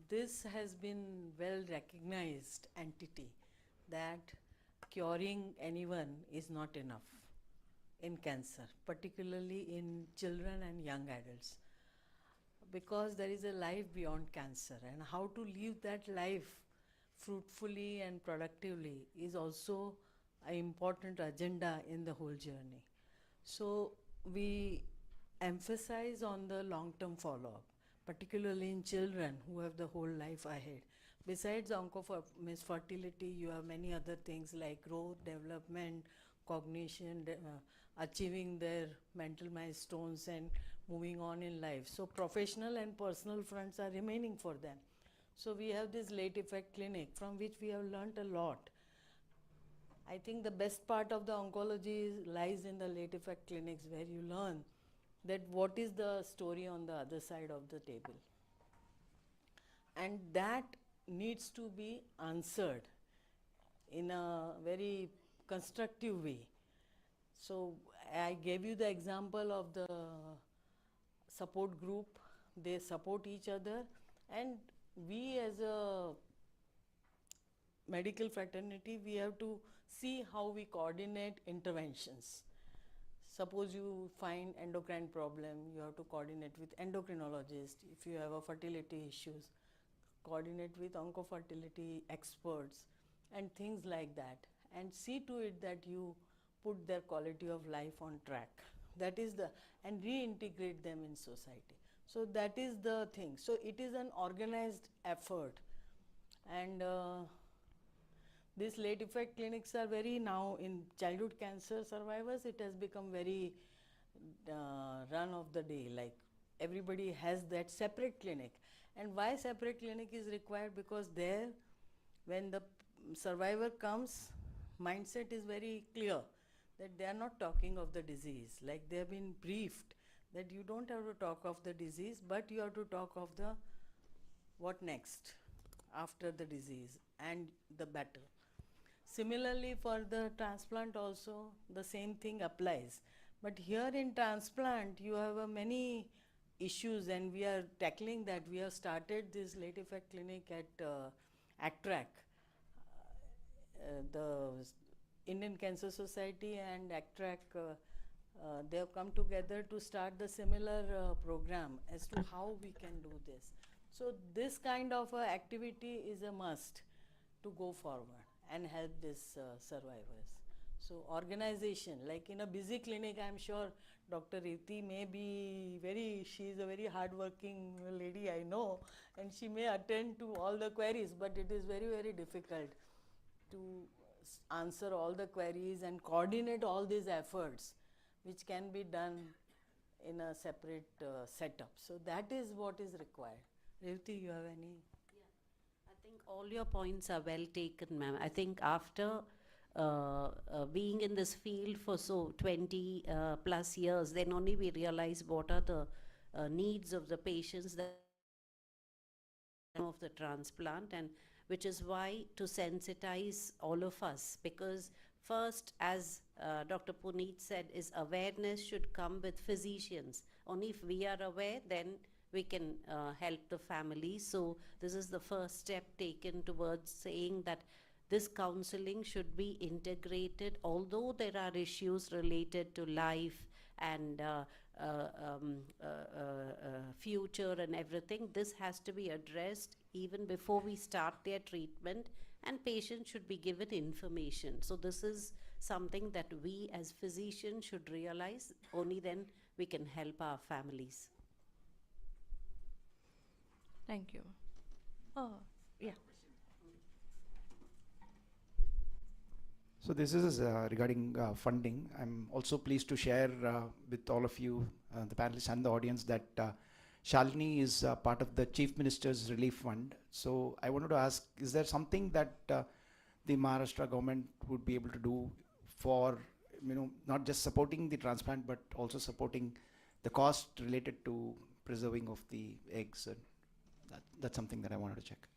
this has been well recognized entity that curing anyone is not enough in cancer, particularly in children and young adults, because there is a life beyond cancer, and how to live that life fruitfully and productively is also an important agenda in the whole journey. So we emphasize on the long-term follow-up, particularly in children who have the whole life ahead. Besides means fertility, you have many other things like growth, development, cognition, achieving their mental milestones and moving on in life. So professional and personal fronts are remaining for them. So we have this late effect clinic from which we have learnt a lot. I think the best part of the oncology lies in the late effect clinics, where you learn that what is the story on the other side of the table. And that needs to be answered in a very constructive way. So I gave you the example of the support group. They support each other, and we as a medical fraternity, we have to see how we coordinate interventions. Suppose you find endocrine problem, you have to coordinate with endocrinologist. If you have a fertility issues, coordinate with oncofertility experts and things like that, and see to it that you put their quality of life on track. That is and reintegrate them in society. So that is the thing. So it is an organized effort, and these late effect clinics are very, now in childhood cancer survivors, it has become very run of the day, like everybody has that separate clinic. And why separate clinic is required? Because there, when the survivor comes, mindset is very clear that they are not talking of the disease. Like they have been briefed that you don't have to talk of the disease, but you have to talk of the what next after the disease and the battle. Similarly, for the transplant also, the same thing applies. But here in transplant, you have many issues, and we are tackling that. We have started this late effect clinic at ACTRAC. The Indian Cancer Society and ACTRAC, they have come together to start the similar program as to how we can do this. So this kind of activity is a must to go forward and help these survivors. So organization, like in a busy clinic, I'm sure Dr. Revati may be she's a very hardworking lady, I know, and she may attend to all the queries, but it is very, very difficult to answer all the queries and coordinate all these efforts, which can be done in a separate setup. So that is what is required. Revati, you have any? I think all your points are well taken, ma'am. I think after being in this field for 20 plus years, then only we realize what are the needs of the patients that of the transplant, and which is why to sensitize all of us, because first, as Dr. Puneet said, is awareness should come with physicians. Only if we are aware, then we can help the family. So this is the first step taken towards saying that this counseling should be integrated, although there are issues related to life and future and everything. This has to be addressed even before we start their treatment, and patients should be given information. So this is something that we as physicians should realize. Only then we can help our families. Thank you. Oh, yeah. So this is regarding funding. I'm also pleased to share with all of you, the panelists and the audience, that Shalini is part of the Chief Minister's Relief Fund. So I wanted to ask, is there something that the Maharashtra government would be able to do for, not just supporting the transplant, but also supporting the cost related to preserving of the eggs? And that's something that I wanted to check.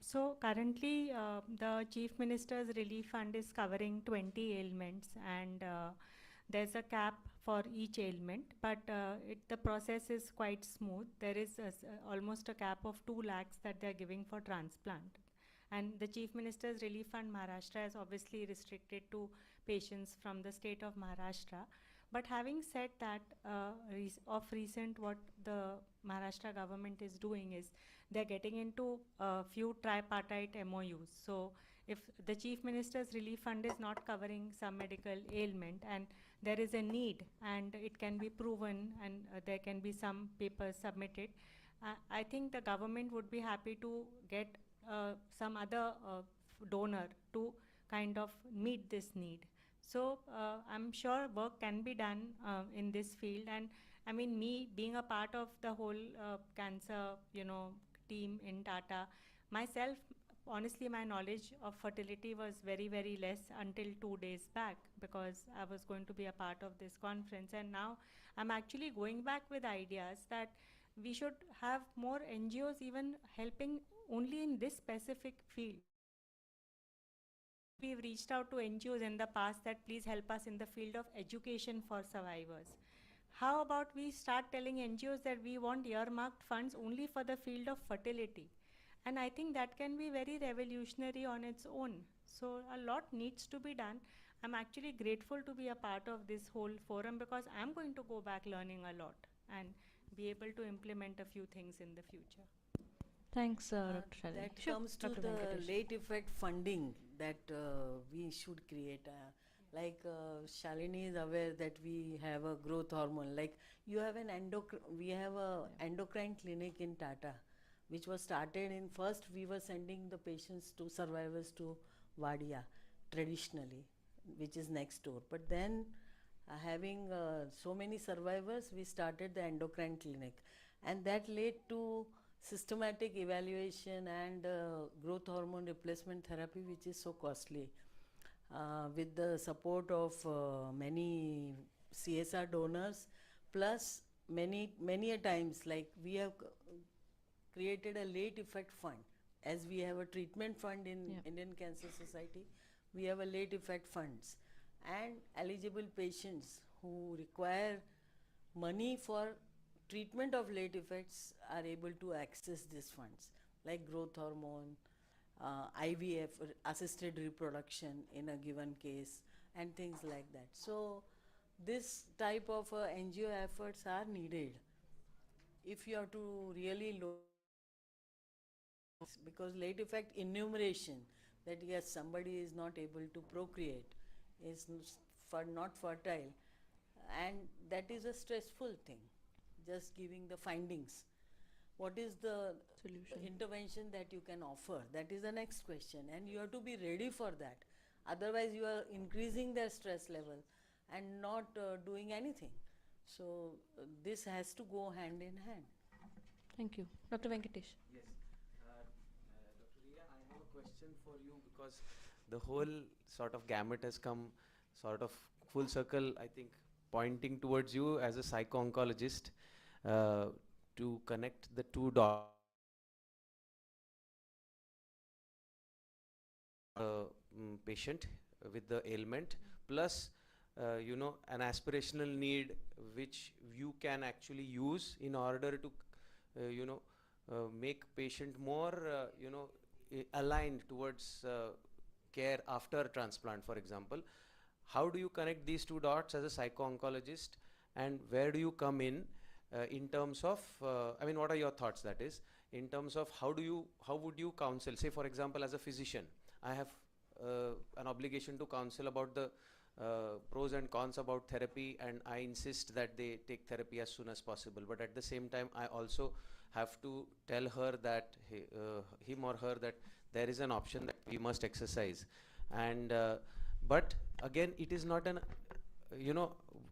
So currently, the Chief Minister's Relief Fund is covering 20 ailments, and there's a cap for each ailment, but the process is quite smooth. There is almost a cap of 2 lakhs that they're giving for transplant. And the Chief Minister's Relief Fund Maharashtra is obviously restricted to patients from the state of Maharashtra. But having said that, of recent, what the Maharashtra government is doing is they're getting into a few tripartite MOUs. So if the Chief Minister's Relief Fund is not covering some medical ailment and there is a need and it can be proven and there can be some papers submitted, I think the government would be happy to get some other donor to kind of meet this need. So I'm sure work can be done in this field, and I mean, me being a part of the whole cancer, team in Tata, myself, honestly, my knowledge of fertility was very, very less until 2 days back, because I was going to be a part of this conference, and now I'm actually going back with ideas that we should have more NGOs even helping only in this specific field. We've reached out to NGOs in the past that please help us in the field of education for survivors. How about we start telling NGOs that we want earmarked funds only for the field of fertility? And I think that can be very revolutionary on its own. So a lot needs to be done. I'm actually grateful to be a part of this whole forum, because I'm going to go back learning a lot and be able to implement a few things in the future. Thanks, Dr. Shalini. That Sure, comes to Dr. the Venkatesh. late effect funding that we should create. Like Shalini is aware that we have a growth hormone. Like you have we have a endocrine clinic in Tata, which was started in first we were sending the patients to survivors to Wadia traditionally, which is next door. But then having so many survivors, we started the endocrine clinic, and that led to systematic evaluation and growth hormone replacement therapy, which is so costly. With the support of many CSR donors, plus many a times, like we have created a late effect fund. As we have a treatment fund in Indian Cancer Society, we have a late effect funds, and eligible patients who require money for treatment of late effects are able to access these funds, like growth hormone, IVF, assisted reproduction in a given case, and things like that. So this type of NGO efforts are needed if you have to really look, because late effect enumeration, that yes, somebody is not able to procreate, is not fertile, and that is a stressful thing, just giving the findings. What is the Solution. intervention that you can offer? That is the next question, and you have to be ready for that. Otherwise you are increasing their stress level and not doing anything. So this has to go hand in hand. Thank you. Dr. Venkatesh. Yes. Dr. Riya, I have a question for you, because the whole sort of gamut has come sort of full circle, I think, pointing towards you as a psycho-oncologist to connect the two dots. Patient with the ailment, plus an aspirational need which you can actually use in order to make patient more aligned towards care after transplant, for example. How do you connect these two dots as a psycho-oncologist, and where do you come in terms of I mean, what are your thoughts, that is, in terms of how would you counsel, say for example, as a physician, I have an obligation to counsel about the pros and cons about therapy, and I insist that they take therapy as soon as possible, but at the same time I also have to tell her that him or her that there is an option that we must exercise, and but again it is not an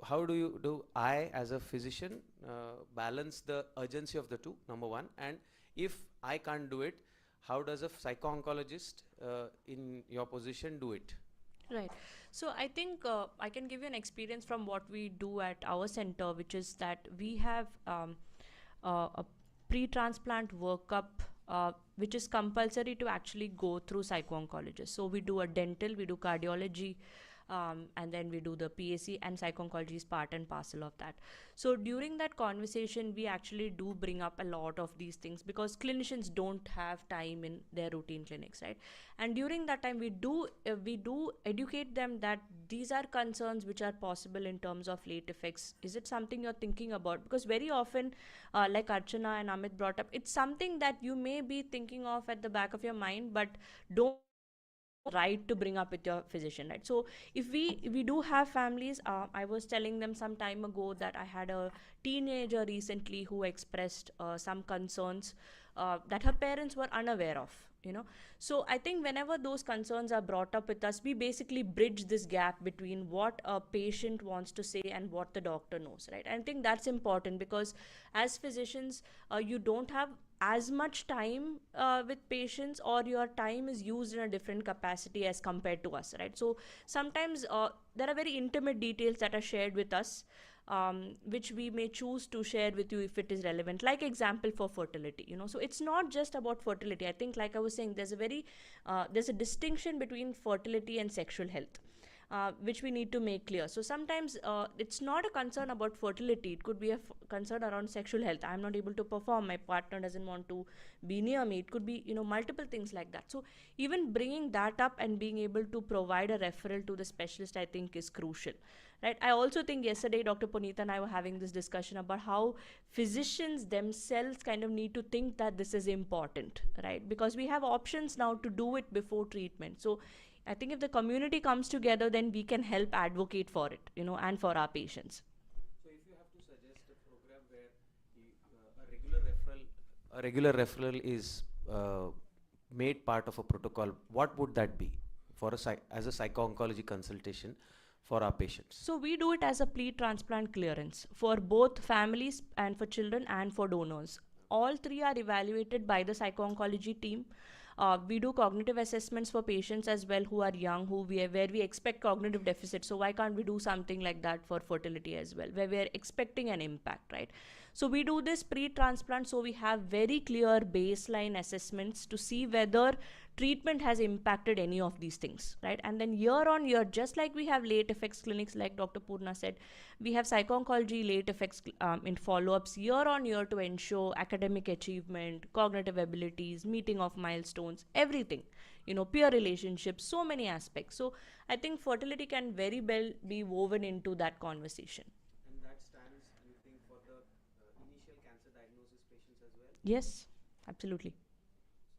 how do I as a physician balance the urgency of the two, number one, and if I can't do it, how does a psycho-oncologist in your position do it? Right. So I think I can give you an experience from what we do at our center, which is that we have a pre-transplant workup which is compulsory to actually go through psycho-oncologists. So we do a dental, we do cardiology, and then we do the PAC, and psycho-oncology is part and parcel of that. So during that conversation, we actually do bring up a lot of these things, because clinicians don't have time in their routine clinics, right? And during that time, we do educate them that these are concerns which are possible in terms of late effects. Is it something you're thinking about? Because very often, like Archana and Amit brought up, it's something that you may be thinking of at the back of your mind, but don't right to bring up with your physician, right? So if we do have families, I was telling them some time ago that I had a teenager recently who expressed some concerns that her parents were unaware of, you know. So I think whenever those concerns are brought up with us, we basically bridge this gap between what a patient wants to say and what the doctor knows, right? I think that's important because as physicians, you don't have as much time with patients, or your time is used in a different capacity as compared to us, right? So sometimes there are very intimate details that are shared with us, which we may choose to share with you if it is relevant, like example for fertility, you know. So it's not just about fertility. I think, like I was saying, there's a distinction between fertility and sexual health, which we need to make clear. So sometimes it's not a concern about fertility. It could be a concern around sexual health. I'm not able to perform. My partner doesn't want to be near me. It could be, you know, multiple things like that. So even bringing that up and being able to provide a referral to the specialist, I think, is crucial. Right. I also think yesterday Dr. Puneet and I were having this discussion about how physicians themselves kind of need to think that this is important, right? Because we have options now to do it before treatment. So I think if the community comes together, then we can help advocate for it, you know, and for our patients. So if you have to suggest a program where a regular referral is made part of a protocol, what would that be for as a psycho-oncology consultation for our patients? So we do it as a pre-transplant clearance for both families and for children and for donors. All three are evaluated by the psycho-oncology team. We do cognitive assessments for patients as well who are young, where we expect cognitive deficit. So why can't we do something like that for fertility as well, where we are expecting an impact, right? So we do this pre-transplant, so we have very clear baseline assessments to see whether treatment has impacted any of these things, right? And then year on year, just like we have late effects clinics, like Dr. Purna said, we have psycho-oncology late effects in follow-ups year on year to ensure academic achievement, cognitive abilities, meeting of milestones, everything, you know, peer relationships, so many aspects. So I think fertility can very well be woven into that conversation. And that stands, you think, for the initial cancer diagnosis patients as well? Yes, absolutely.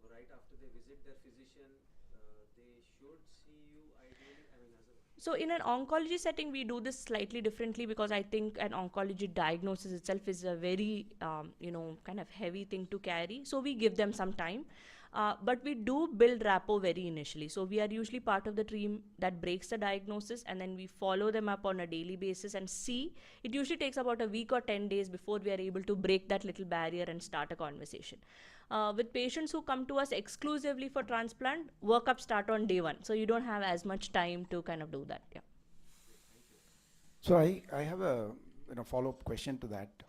So right after they visit their physician, they should see you ideally, I mean, So in an oncology setting, we do this slightly differently because I think an oncology diagnosis itself is a very, kind of heavy thing to carry. So we give them some time. But we do build rapport very initially. So we are usually part of the team that breaks the diagnosis, and then we follow them up on a daily basis and see. It usually takes about a week or 10 days before we are able to break that little barrier and start a conversation. With patients who come to us exclusively for transplant, workup start on day one. So you don't have as much time to kind of do that. Yeah. So I have a follow-up question to that.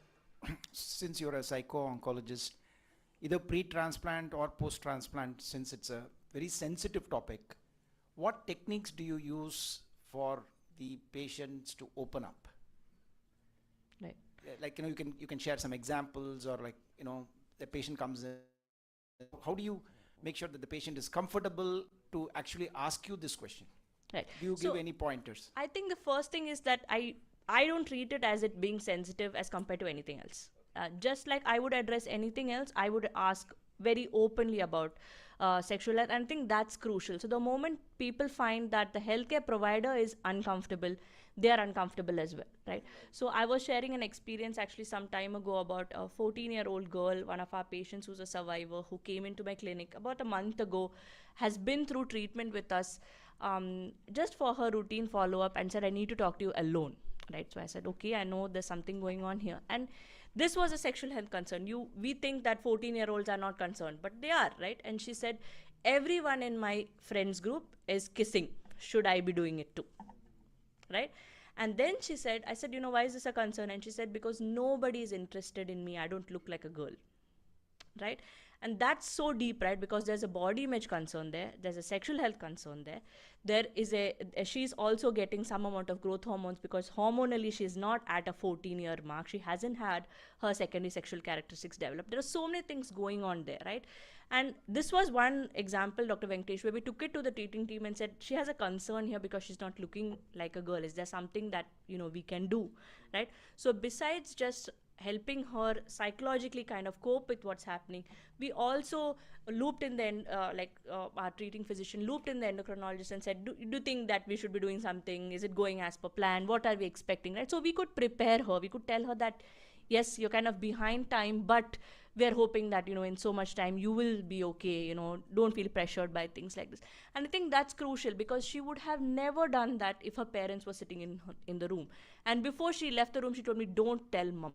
Since you're a psycho-oncologist, either pre-transplant or post-transplant, since it's a very sensitive topic, what techniques do you use for the patients to open up? Right. Like, you can share some examples, or like, the patient comes in. How do you make sure that the patient is comfortable to actually ask you this question? Right. Do you give any pointers? I think the first thing is that I don't treat it as it being sensitive as compared to anything else. Just like I would address anything else, I would ask very openly about sexual health, and I think that's crucial. So the moment people find that the healthcare provider is uncomfortable, they are uncomfortable as well, right? So I was sharing an experience actually some time ago about a 14-year-old girl, one of our patients who's a survivor, who came into my clinic about a month ago, has been through treatment with us just for her routine follow-up, and said, I need to talk to you alone, right? So I said, okay, I know there's something going on here. And this was a sexual health concern. We think that 14-year-olds are not concerned, but they are, right? And she said, everyone in my friends group is kissing. Should I be doing it too? Right? And then she said, I said, why is this a concern? And she said, because nobody is interested in me. I don't look like a girl. Right? And that's so deep, right? Because there's a body image concern there. There's a sexual health concern there. There is she's also getting some amount of growth hormones, because hormonally she's not at a 14-year mark. She hasn't had her secondary sexual characteristics developed. There are so many things going on there, right? And this was one example, Dr. Venkatesh, where we took it to the treating team and said, she has a concern here because she's not looking like a girl. Is there something that, we can do, right? So besides just helping her psychologically kind of cope with what's happening. We also looped in the our treating physician looped in the endocrinologist and said, do you think that we should be doing something? Is it going as per plan? What are we expecting, right? So we could prepare her. We could tell her that, yes, you're kind of behind time, but we're hoping that, in so much time you will be okay, don't feel pressured by things like this. And I think that's crucial, because she would have never done that if her parents were sitting in the room. And before she left the room, she told me, don't tell mom.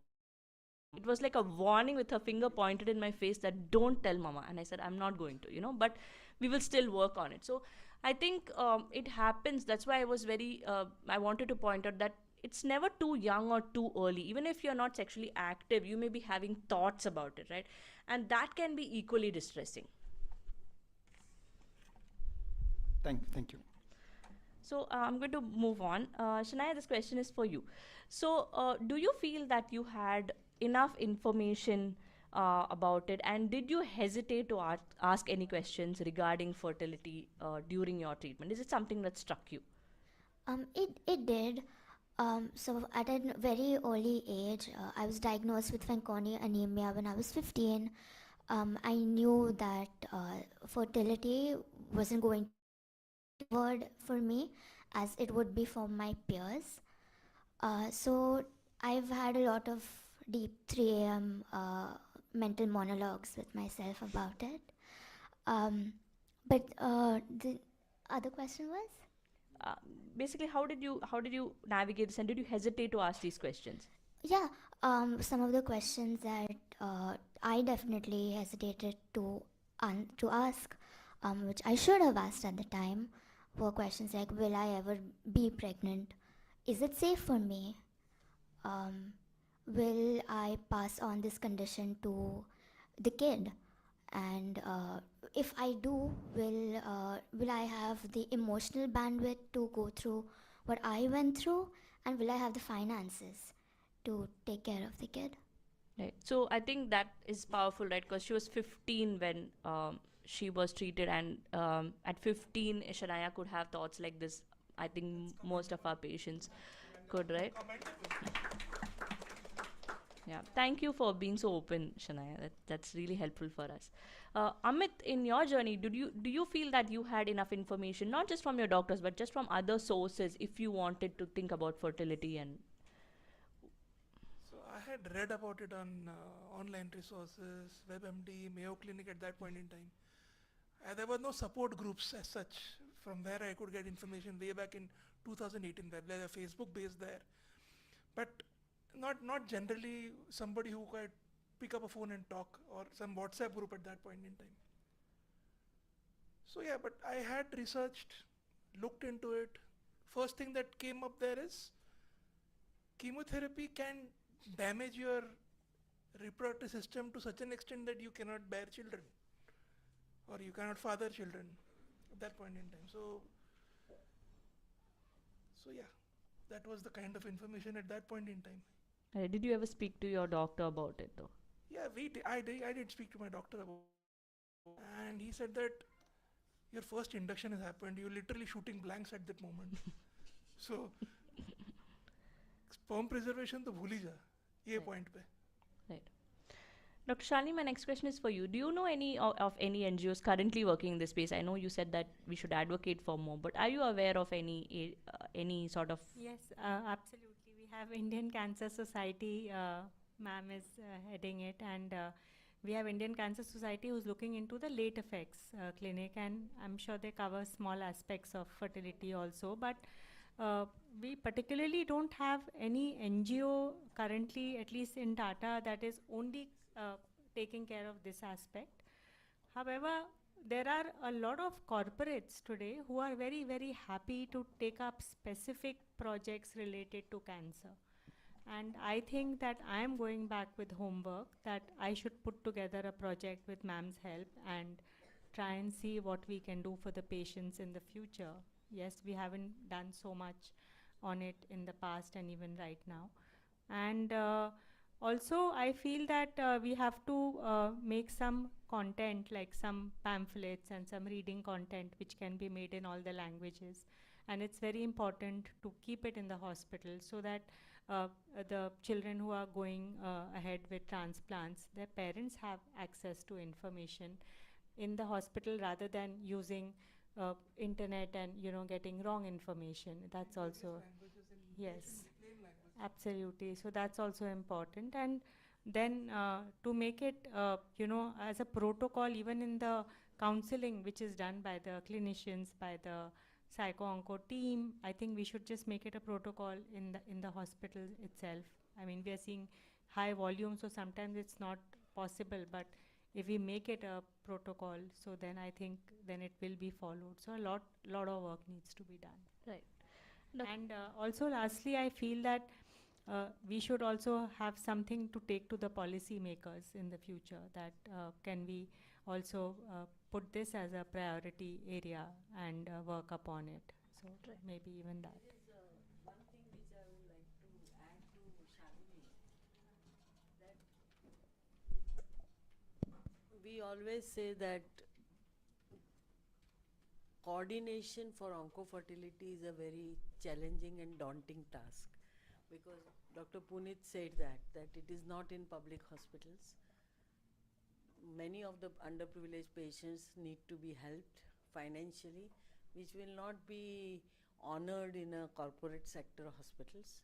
It was like a warning with her finger pointed in my face that don't tell mama. And I said, I'm not going to, but we will still work on it. So I think it happens. That's why I was I wanted to point out that it's never too young or too early. Even if you're not sexually active, you may be having thoughts about it, right? And that can be equally distressing. Thank you. So I'm going to move on. Shania, this question is for you. So do you feel that you had enough information about it, and did you hesitate to ask any questions regarding fertility during your treatment? Is it something that struck you? It did. So at a very early age, I was diagnosed with Fanconi anemia when I was 15. I knew that fertility wasn't going to be a word for me as it would be for my peers. So I've had a lot of deep 3 a.m. Mental monologues with myself about it. But the other question was? Basically, how did you navigate this, and did you hesitate to ask these questions? Yeah, some of the questions that I definitely hesitated to ask, which I should have asked at the time, were questions like, will I ever be pregnant? Is it safe for me? Will I pass on this condition to the kid? And if I do, will I have the emotional bandwidth to go through what I went through, and will I have the finances to take care of the kid? Right. So I think that is powerful, right? Because she was 15 when she was treated, and at 15, Shania could have thoughts like this. I think most of our patients could, right? Yeah. Thank you for being so open, Shania. That's really helpful for us. Amit, in your journey, do you feel that you had enough information, not just from your doctors, but just from other sources, if you wanted to think about fertility? And So I had read about it on online resources, WebMD, Mayo Clinic at that point in time. There were no support groups as such from where I could get information way back in 2018. There were Facebook based there, but not generally somebody who could pick up a phone and talk, or some WhatsApp group at that point in time. So yeah, but I had researched, looked into it. First thing that came up there is chemotherapy can damage your reproductive system to such an extent that you cannot bear children, or you cannot father children at that point in time. So yeah, that was the kind of information at that point in time. did you ever speak to your doctor about it, though? Yeah, I did speak to my doctor about it, and he said that your first induction has happened. You're literally shooting blanks at that moment. So sperm preservation to bhul hi ja, ye point pe. Right. Dr. Shalini, my next question is for you. Do you know any of any NGOs currently working in this space? I know you said that we should advocate for more, but are you aware of any sort of? Yes, absolutely. We have Indian Cancer Society, ma'am is heading it, and we have Indian Cancer Society who's looking into the late effects clinic, and I'm sure they cover small aspects of fertility also, but we particularly don't have any NGO currently, at least in Tata, that is only taking care of this aspect. However, there are a lot of corporates today who are very, very happy to take up specific projects related to cancer. And I think that I am going back with homework, that I should put together a project with ma'am's help and try and see what we can do for the patients in the future. Yes, we haven't done so much on it in the past and even right now. And also, I feel that we have to make some content, like some pamphlets and some reading content, which can be made in all the languages. and it's very important to keep it in the hospital so that the children who are going ahead with transplants, their parents have access to information in the hospital rather than using internet and getting wrong information. That's also, yes, absolutely. So that's also important. And then to make it as a protocol, even in the counseling which is done by the clinicians, by the psycho-onco team, I think we should just make it a protocol in the hospital itself. I mean, we are seeing high volume, so sometimes it's not possible, but if we make it a protocol, so then I think then it will be followed. So a lot of work needs to be done. Right. And also lastly, I feel that we should also have something to take to the policy makers in the future, that can we also put this as a priority area and work upon it. So maybe even that. There is one thing which I would like to add to Shalini, that we always say that coordination for oncofertility is a very challenging and daunting task, because Dr. Puneet said that it is not in public hospitals. Many of the underprivileged patients need to be helped financially, which will not be honored in a corporate sector hospitals.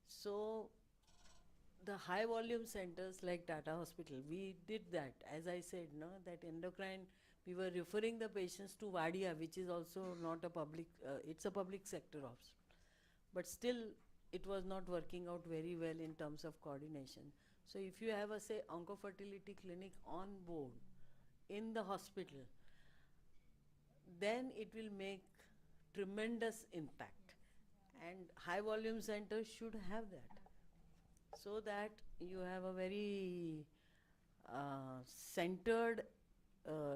So the high volume centers like Tata Hospital, we did that. As I said, no, that endocrine, we were referring the patients to Vadia, which is also not a public, it's a public sector hospital. But still, it was not working out very well in terms of coordination. So if you have a, say, oncofertility clinic on board in the hospital, then it will make tremendous impact. And high volume centers should have that, so that you have a very centered,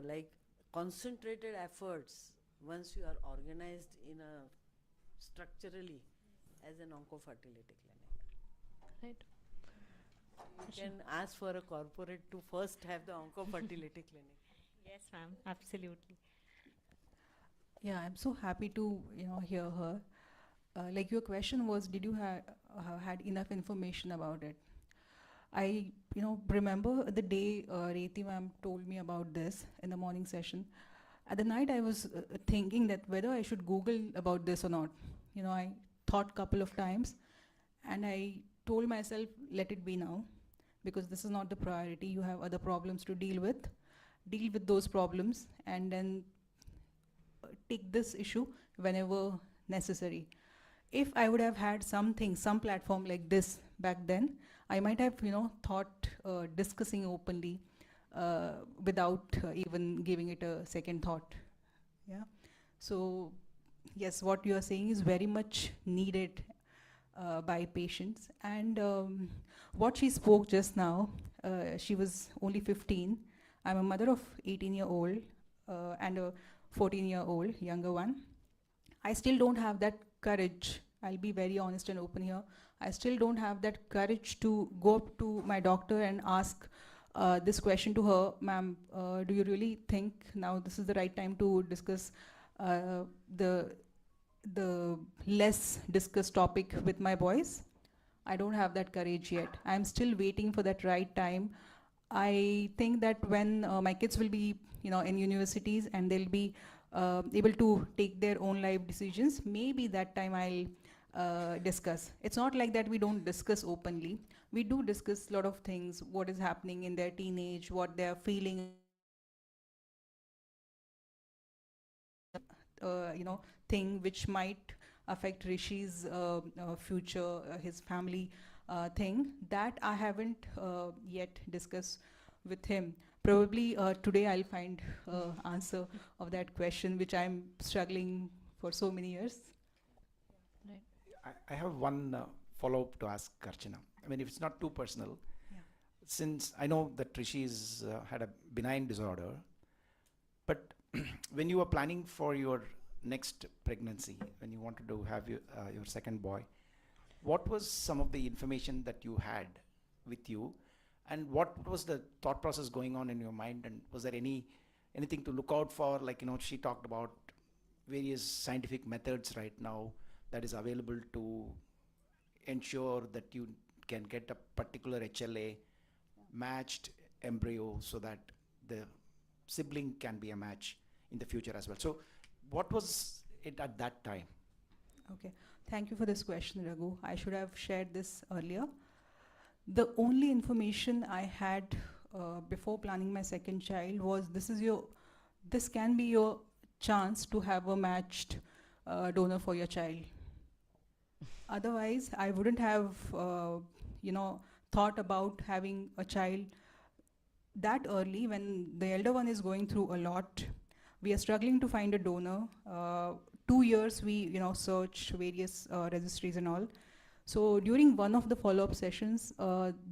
like concentrated efforts once you are organized in a structurally as an oncofertility clinic. Right. You can ask for a corporate to first have the oncofertility clinic. Yes, ma'am, absolutely. Yeah, I'm so happy to hear her. Like your question was, did you had enough information about it? I remember the day Reti ma'am told me about this in the morning session. At the night, I was thinking that whether I should Google about this or not. I thought couple of times, and I told myself, let it be now, because this is not the priority. You have other problems to deal with. Deal with those problems, and then take this issue whenever necessary. If I would have had something, some platform like this back then, I might have, thought discussing openly without even giving it a second thought. Yeah. So yes, what you are saying is very much needed by patients. And what she spoke just now, she was only 15. I'm a mother of 18-year-old and a 14-year-old, younger one. I still don't have that courage. I'll be very honest and open here. I still don't have that courage to go up to my doctor and ask this question to her, ma'am, do you really think now this is the right time to discuss the less discussed topic with my boys? I don't have that courage yet. I'm still waiting for that right time. I think that when my kids will be, in universities and they'll be able to take their own life decisions, maybe that time I'll discuss. It's not like that we don't discuss openly. We do discuss a lot of things, what is happening in their teenage, what they're feeling, thing which might affect Rishi's future, his family thing. That I haven't yet discussed with him. Probably today I'll find answer of that question, which I'm struggling for so many years. Right. I have one follow-up to ask Archana. I mean, if it's not too personal, since I know that Rishi's had a benign disorder, but when you were planning for your next pregnancy, when you wanted to have your second boy, what was some of the information that you had with you, and what was the thought process going on in your mind, and was there anything to look out for? Like, she talked about various scientific methods right now that is available to ensure that you can get a particular HLA matched embryo so that the sibling can be a match in the future as well. So what was it at that time? Okay, thank you for this question, Raghu. I should have shared this earlier. The only information I had before planning my second child was this can be your chance to have a matched donor for your child. Otherwise, I wouldn't have, thought about having a child that early when the elder one is going through a lot. We are struggling to find a donor. 2 years we, search various registries and all. So during one of the follow-up sessions,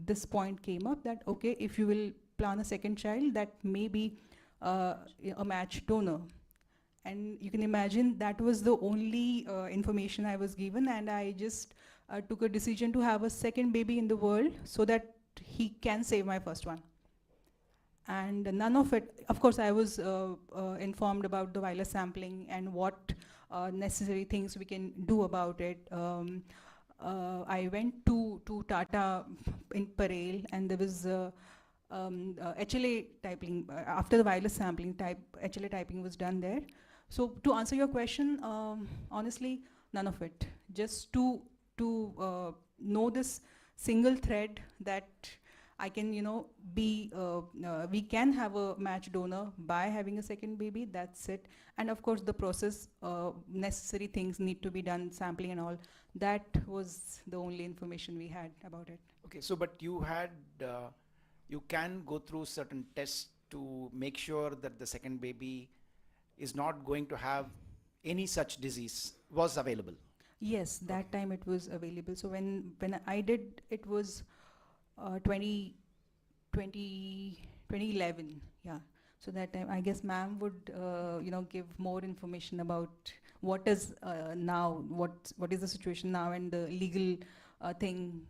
this point came up that, okay, if you will plan a second child, that may be a match donor. And you can imagine that was the only information I was given, and I just took a decision to have a second baby in the world so that he can save my first one. And none of it, of course, I was informed about the virus sampling and what necessary things we can do about it. I went to Tata in Parel, and there was HLA typing, after the virus sampling, HLA typing was done there. So to answer your question, honestly, none of it. Just to know this single thread that I can, we can have a match donor by having a second baby, that's it. And of course the process, necessary things need to be done, sampling and all. That was the only information we had about it. Okay, so but you had, you can go through certain tests to make sure that the second baby is not going to have any such disease was available. Yes, that time it was available. So when I did, it was 2011, yeah. So that time, I guess ma'am would, give more information about what is now, what is the situation now, and the legal thing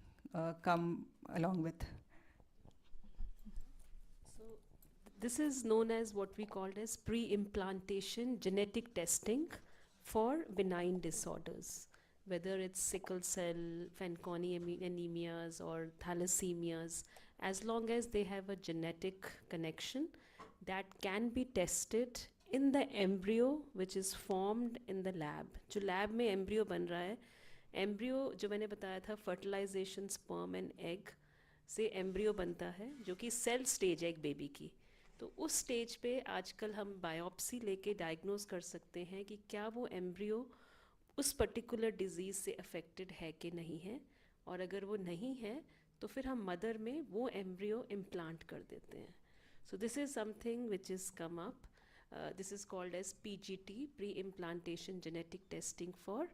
come along with. So this is known as what we called as pre-implantation genetic testing for benign disorders, whether it's sickle cell, Fanconi anemias, or thalassemias. As long as they have a genetic connection, that can be tested in the embryo which is formed in the lab. जो lab में embryo बन रहा है, embryo जो मैंने बताया था fertilization sperm and egg से embryo बनता है, जो कि cell stage है एक baby की. तो उस stage पे आजकल हम biopsy लेके diagnose कर सकते हैं कि क्या वो embryo उस particular disease से affected है कि नहीं है, और अगर वो नहीं है तो फिर हम mother में वो embryo implant कर देते हैं. So this is something which has come up. This is called as PGT, pre-implantation genetic testing for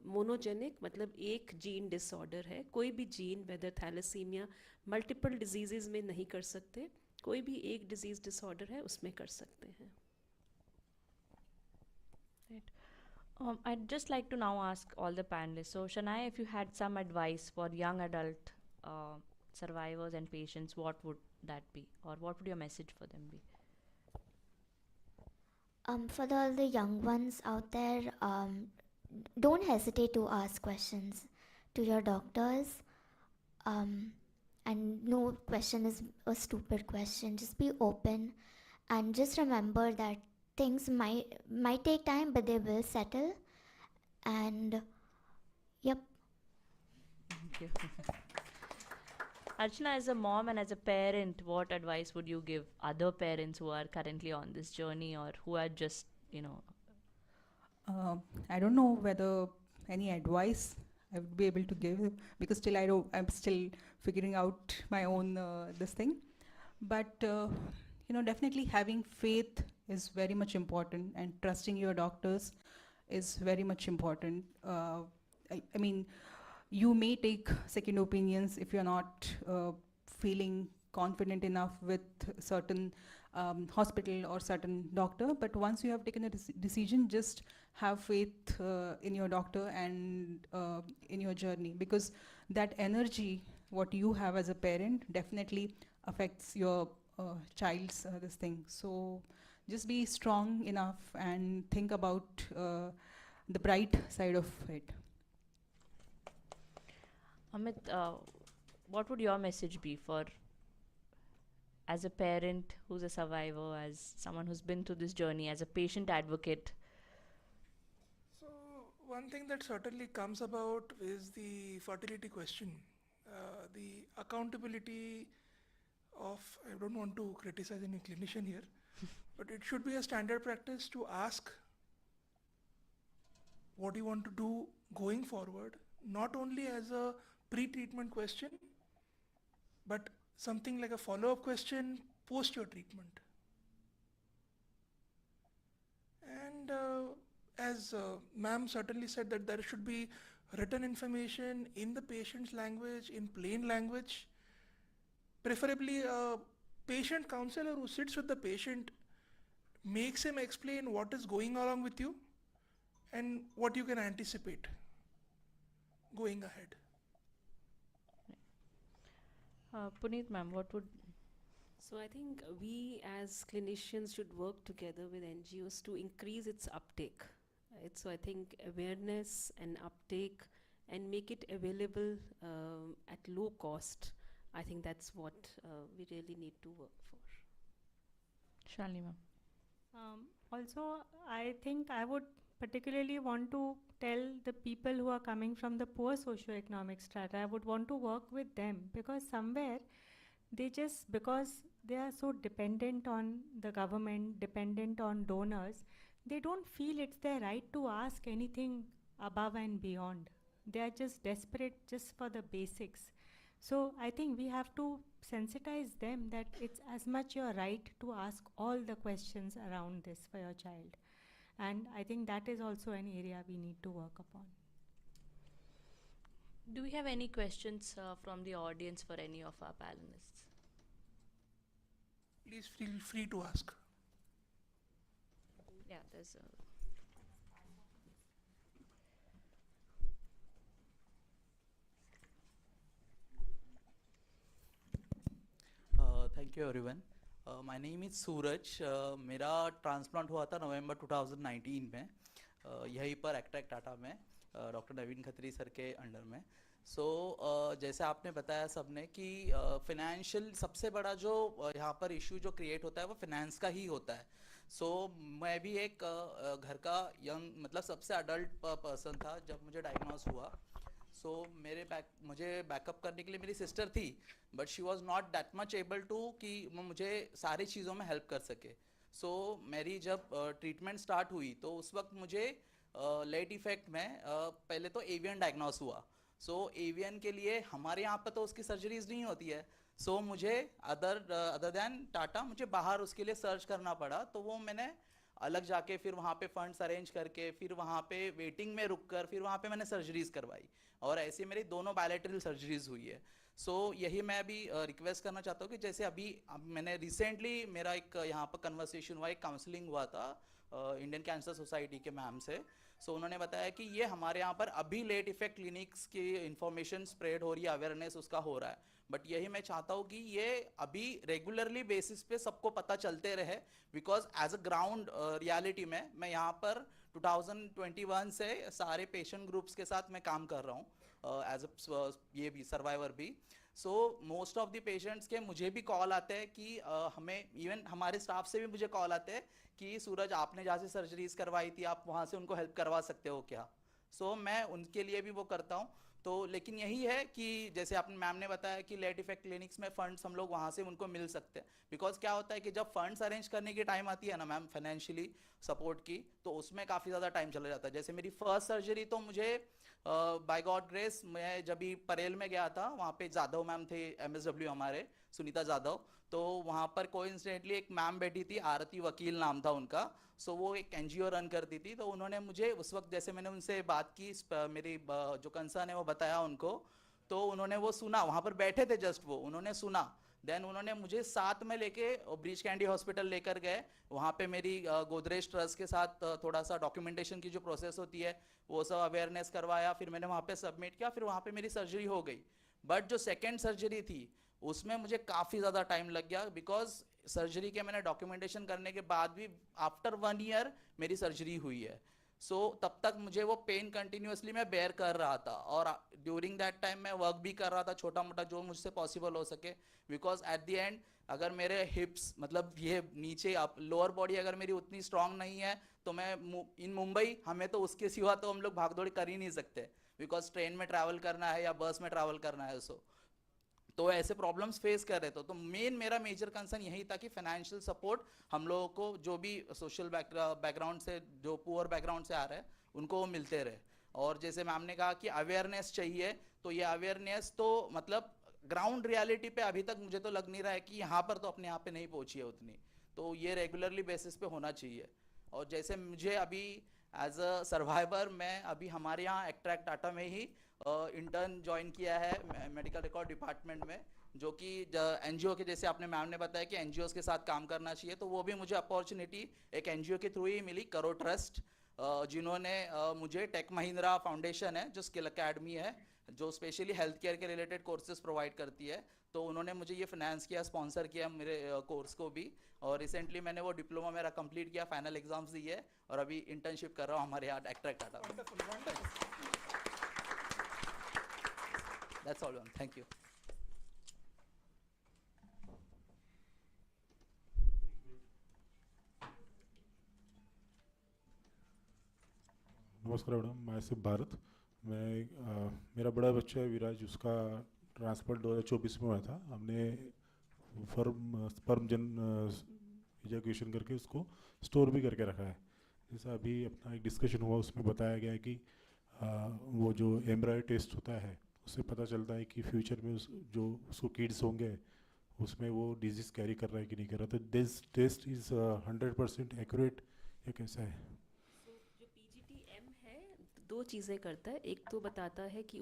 monogenic, मतलब एक gene disorder है. कोई भी gene, whether thalassemia, multiple diseases में नहीं कर सकते, कोई भी एक disease disorder है उसमें कर सकते हैं. Right. I'd just like to now ask all the panelists. So Shania, if you had some advice for young adult survivors and patients, what would that be, or what would your message for them be? For all the young ones out there, don't hesitate to ask questions to your doctors. And no question is a stupid question. Just be open, and just remember that things might take time, but they will settle. And yep. Thank you. Archana, as a mom and as a parent, what advice would you give other parents who are currently on this journey, or who are just, I don't know whether any advice I would be able to give, because still I'm still figuring out my own this thing. But definitely having faith is very much important, and trusting your doctors is very much important. I mean, you may take second opinions if you're not feeling confident enough with certain hospital or certain doctor, but once you have taken a decision, just have faith in your doctor and in your journey, because that energy, what you have as a parent, definitely affects your child's this thing. So just be strong enough and think about the bright side of it. Amit, what would your message be for, as a parent who's a survivor, as someone who's been through this journey, as a patient advocate? So one thing that certainly comes about is the fertility question, the accountability of, I don't want to criticize any clinician here, but it should be a standard practice to ask what you want to do going forward, not only as a pre-treatment question, but something like a follow-up question post your treatment. And as ma'am certainly said that there should be written information in the patient's language, in plain language, preferably a patient counselor who sits with the patient, makes him explain what is going along with you and what you can anticipate going ahead. Puneet ma'am, what would... So I think we as clinicians should work together with NGOs to increase its uptake. Right? So I think awareness and uptake and make it available at low cost. I think that's what we really need to work for. Shalini ma'am. Also, I think I would particularly want to tell the people who are coming from the poor socioeconomic strata, I would want to work with them, because somewhere they just, because they are so dependent on the government, dependent on donors, they don't feel it's their right to ask anything above and beyond. They are just desperate just for the basics. So I think we have to sensitize them that it's as much your right to ask all the questions around this for your child. And I think that is also an area we need to work upon. Do we have any questions from the audience for any of our panelists? Please feel free to ask. Yeah, there's a... Thank you everyone. My name is Suraj. मेरा transplant हुआ था नवंबर 2019 में, यहीं पर extract Tata में, doctor नवीन Khatri sir के under में. सो जैसे आपने बताया सबने कि फिनेंशियल सबसे बड़ा जो यहाँ पर इशू जो क्रिएट होता है वो फिनेंस का ही होता है. सो मैं भी एक घर का यंग मतलब सबसे अडल्ट पर्सन था जब मुझे डायग्नोस हुआ. सो मुझे बैकअप करने के लिए मेरी सिस्टर थी, but she was not that much able to कि वो मुझे सारी चीज़ों में हेल्प कर सके. सो मेरी जब ट्रीटमेंट स्टार्ट हुई तो उस वक्त मुझे लेट इफेक्ट में पहले तो एवियन डायग्नोस हुआ. सो एवियन के लिए हमारे यहाँ पर तो उसकी सर्जरीज नहीं होती है. सो मुझे अदर दैन टाटा मुझे बाहर उसके लिए सर्च करना पड़ा. तो वो मैंने अलग जाके फिर वहाँ पे फंड्स अरेंज करके फिर वहाँ पे वेटिंग में रुक कर फिर वहाँ पे मैंने सर्जरीज करवाई, और ऐसे मेरी दोनों बायलैटरल सर्जरीज हुई है. सो यही मैं अभी रिक्वेस्ट करना चाहता हूँ कि जैसे अभी मैंने रिसेंटली मेरा एक यहाँ पर कन्वर्सेशन हुआ, एक काउंसलिंग हुआ था इंडियन कैंसर सोसाइटी के मैम से. सो उन्होंने बताया कि ये हमारे यहाँ पर अभी लेट इफेक्ट क्लिनिक्स की इंफॉर्मेशन स्प्रेड हो रही है, अवेयरनेस उसका हो रहा है. बट यही मैं चाहता हूँ कि ये अभी रेगुलरली बेसिस पे सबको पता चलते रहे, because as a ground reality में मैं यहाँ पर 2021 से सारे पेशेंट ग्रुप्स के साथ मैं काम कर रहा हूँ एज अ ये भी सर्वाइवर भी. So most of the patients के मुझे भी कॉल आते हैं कि हमें इवन हमारे स्टाफ से भी मुझे कॉल आते हैं कि सूरज आपने जहाँ से सर्जरीज करवाई थी आप वहाँ से उनको हेल्प करवा सकते हो क्या. सो मैं उनके लिए भी वो करता हूँ. तो लेकिन यही है कि जैसे आपने मैम ने बताया कि लेट इफेक्ट क्लिनिक्स में फंड्स हम लोग वहाँ से उनको मिल सकते हैं, बिकॉज क्या होता है कि जब फंड्स अरेंज करने की टाइम आती है ना मैम फाइनेंशियली सपोर्ट की, तो उसमें काफ़ी ज़्यादा टाइम चला जाता है. जैसे मेरी फर्स्ट सर्जरी तो मुझे बाय गॉड ग्रेस मैं जब भी परेल में गया था वहाँ पे जाधव मैम थे MSW हमारे सुनीता जाधव, तो वहाँ पर कोइंसिडेंटली एक मैम बैठी थी, आरती वकील नाम था उनका. सो वो एक NGO रन करती थी. तो उन्होंने मुझे उस वक्त जैसे मैंने उनसे बात की मेरी जो कंसर्न है वो बताया उनको, तो उन्होंने वो सुना, वहाँ पर बैठे थे जस्ट वो उन्होंने सुना. देन उन्होंने मुझे साथ में लेके ब्रीच कैंडी हॉस्पिटल लेकर गए. वहाँ पे मेरी गोदरेज ट्रस्ट के साथ थोड़ा सा डॉक्यूमेंटेशन की जो प्रोसेस होती है वो सब अवेयरनेस करवाया, फिर मैंने वहाँ पे सबमिट किया, फिर वहाँ पे मेरी सर्जरी हो गई. बट जो सेकेंड सर्जरी थी उसमें मुझे काफ़ी ज़्यादा टाइम लग गया, बिकॉज सर्जरी के मैंने डॉक्यूमेंटेशन करने के बाद भी आफ्टर 1 ईयर मेरी सर्जरी हुई है. सो तब तक मुझे वो पेन कंटिन्यूसली मैं बेयर कर रहा था और ड्यूरिंग दैट टाइम मैं वर्क भी कर रहा था छोटा मोटा जो मुझसे पॉसिबल हो सके. बिकॉज एट द एंड अगर मेरे हिप्स मतलब ये नीचे लोअर बॉडी अगर मेरी उतनी स्ट्रांग नहीं है तो मैं इन मुंबई हमें तो उसके सिवा तो हम लोग भागदौड़ कर ही नहीं सकते. बिकॉज ट्रेन में ट्रैवल करना है या बस में ट्रैवल करना है. तो ऐसे प्रॉब्लम्स फेस कर रहे थे. तो मेरा मेजर कंसर्न यही था कि फाइनेंशियल सपोर्ट हम लोगों को जो भी सोशल बैकग्राउंड से जो पुअर बैकग्राउंड से आ रहे हैं उनको वो मिलते रहे. और जैसे मैम ने कहा कि अवेयरनेस चाहिए, तो ये अवेयरनेस तो मतलब ग्राउंड रियलिटी पे अभी तक मुझे तो लग नहीं रहा है कि यहाँ पर तो अपने आप पे नहीं पहुँची है उतनी. तो ये रेगुलरली बेसिस पे होना चाहिए. और जैसे मुझे अभी एज अ सर्वाइवर मैं अभी हमारे यहाँ एक्ट्रैक्ट टाटा में ही इंटर्न ज्वाइन किया है मेडिकल रिकॉर्ड डिपार्टमेंट में, जो कि एनजीओ के जैसे आपने मैम ने बताया कि एनजीओ के साथ काम करना चाहिए. तो वो भी मुझे अपॉर्चुनिटी एक एनजीओ के थ्रू ही मिली, करो ट्रस्ट, जिन्होंने मुझे टेक महिंद्रा फाउंडेशन है जो स्किल अकेडमी है जो स्पेशली हेल्थ केयर के रिलेटेड कोर्सेज प्रोवाइड करती है. तो उन्होंने मुझे ये फाइनेंस किया, स्पॉन्सर किया मेरे कोर्स को भी. और रिसेंटली मैंने वो डिप्लोमा मेरा कंप्लीट किया, फाइनल एग्जाम्स दिए और अभी इंटर्नशिप कर रहा हूँ हमारे यहाँ extract Tata. That's all, ma'am. Thank you. नमस्कार मैडम, मैं सिर्फ भारत. मैं मेरा बड़ा बच्चा है विराज, उसका ट्रांसप्लांट 2024 में हुआ था. हमने स्पर्म जन इजैकुलेशन करके उसको स्टोर भी करके रखा है. जैसा अभी अपना एक डिस्कशन हुआ उसमें बताया गया कि वो जो एम्ब्रायो टेस्ट होता है उससे पता चलता है कि फ्यूचर में जो उसको किड्स होंगे उसमें वो डिजीज़ कैरी कर रहा है कि नहीं कर रहा. तो दिस टेस्ट इज़ 100% एक्यूरेट या कैसा है? जो PGT-M है दो चीज़ें करता है. एक तो बताता है कि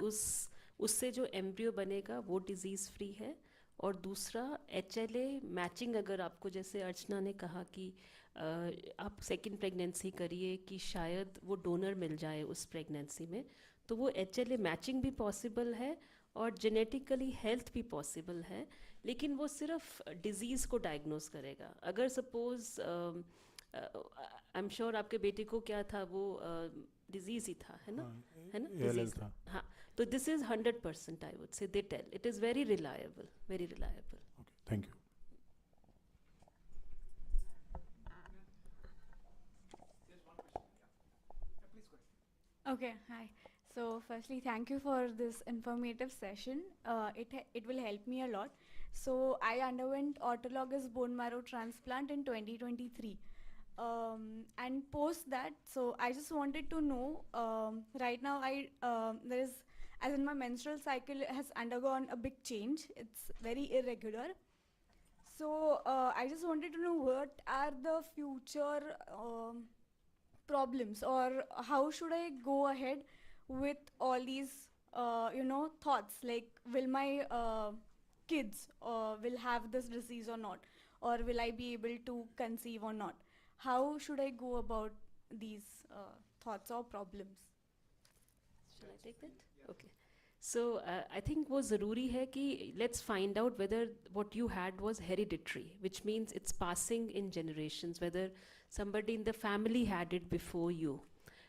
उससे जो एम्ब्रियो बनेगा वो डिज़ीज़ फ्री है, और दूसरा HLA मैचिंग. अगर आपको जैसे अर्चना ने कहा कि आप सेकंड प्रेगनेंसी करिए कि शायद वो डोनर मिल जाए उस प्रेगनेंसी में, तो वो HLA मैचिंग भी पॉसिबल है और जेनेटिकली हेल्थ भी पॉसिबल है. लेकिन वो सिर्फ डिजीज़ को डायग्नोज करेगा. अगर सपोज आई एम श्योर आपके बेटे को क्या था, वो डिजीज़ ही था, है ना? है ना, डिजीज़ था. हाँ, तो this is 100% I would say detail. It is very reliable, very reliable. Thank you. Okay, hi. So firstly, thank you for this informative session. It will help me a lot. So I underwent autologous bone marrow transplant in 2023. And post that, so I just wanted to know, right now there is, as in my menstrual cycle has undergone a big change. It's very irregular. So I just wanted to know what are the future problems, or how should I go ahead with all these thoughts, like will my kids will have this disease or not, or will I be able to conceive or not? How should I go about these thoughts or problems? Shall I take that? Okay. So I think वो ज़रूरी है कि let's find out whether what you had was hereditary, which means it's passing in generations, whether somebody in the family had it before you.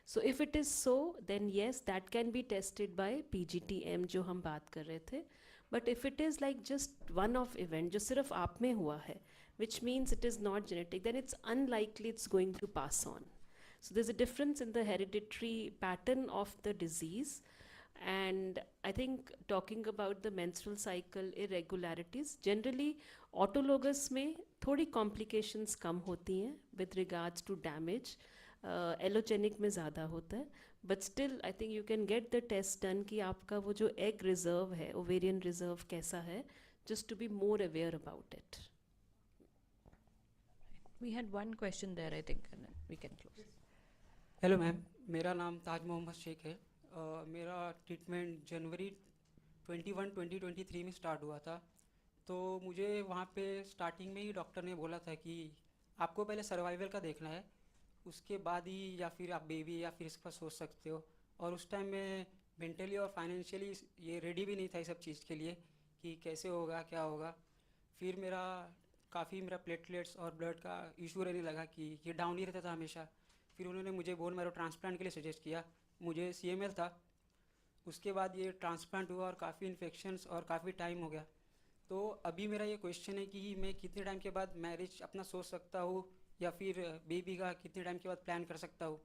So if it is so, then yes, that can be tested by PGT-M जो हम बात कर रहे थे. But if it is like just one-off event जो सिर्फ आप में हुआ है, which means it is not genetic, then it's unlikely it's going to pass on. So there's a difference in the hereditary pattern of the disease. And I think talking about the menstrual cycle irregularities, generally autologous में थोड़ी complications कम होती हैं with regards to damage. Allogenic में ज़्यादा होता है, but still I think you can get the test done कि आपका वो जो egg reserve है, ovarian reserve कैसा है, just to be more aware about it. We had one question there, I think, and then we can close. Hello ma'am, मेरा नाम ताज मोहम्मद शेख है. मेरा ट्रीटमेंट जनवरी 2023 में स्टार्ट हुआ था. तो मुझे वहाँ पे स्टार्टिंग में ही डॉक्टर ने बोला था कि आपको पहले सर्वाइवल का देखना है, उसके बाद ही या फिर आप बेबी या फिर इस पर सोच सकते हो. और उस टाइम मैं मेंटली और फाइनेंशियली ये रेडी भी नहीं था इस सब चीज़ के लिए कि कैसे होगा क्या होगा. फिर मेरा काफ़ी मेरा प्लेटलेट्स और ब्लड का इशू रहने लगा कि ये डाउन ही रहता था हमेशा। फिर उन्होंने मुझे बोन मैरो ट्रांसप्लांट के लिए सजेस्ट किया। मुझे CML था, उसके बाद ये ट्रांसप्लांट हुआ और काफ़ी इन्फेक्शंस और काफ़ी टाइम हो गया। तो अभी मेरा ये क्वेश्चन है कि मैं कितने टाइम के बाद मैरिज अपना सोच सकता हूँ या फिर बेबी का कितने टाइम के बाद प्लान कर सकता हूँ,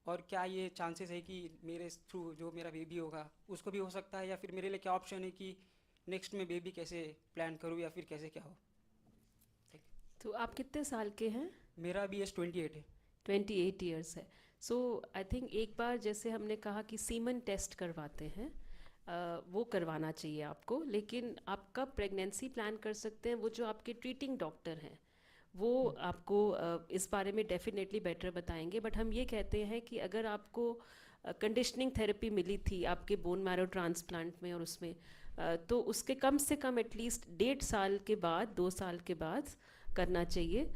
और क्या ये चांसेस है कि मेरे थ्रू जो मेरा बेबी होगा उसको भी हो सकता है, या फिर मेरे लिए क्या ऑप्शन है कि नेक्स्ट में बेबी कैसे प्लान करूँ या फिर कैसे क्या हो। तो आप कितने साल के हैं? मेरा अभी एज 28 है। 28 ईयर्स है। सो आई थिंक एक बार जैसे हमने कहा कि सीमन टेस्ट करवाते हैं, वो करवाना चाहिए आपको। लेकिन आप कब प्रेगनेंसी प्लान कर सकते हैं, वो जो आपके ट्रीटिंग डॉक्टर हैं वो आपको इस बारे में डेफिनेटली बेटर बताएंगे। बट हम ये कहते हैं कि अगर आपको कंडीशनिंग थेरेपी मिली थी आपके बोन मैरो ट्रांसप्लांट में और उसमें, तो उसके कम से कम एटलीस्ट 1.5 साल के बाद, 2 साल के बाद करना चाहिए।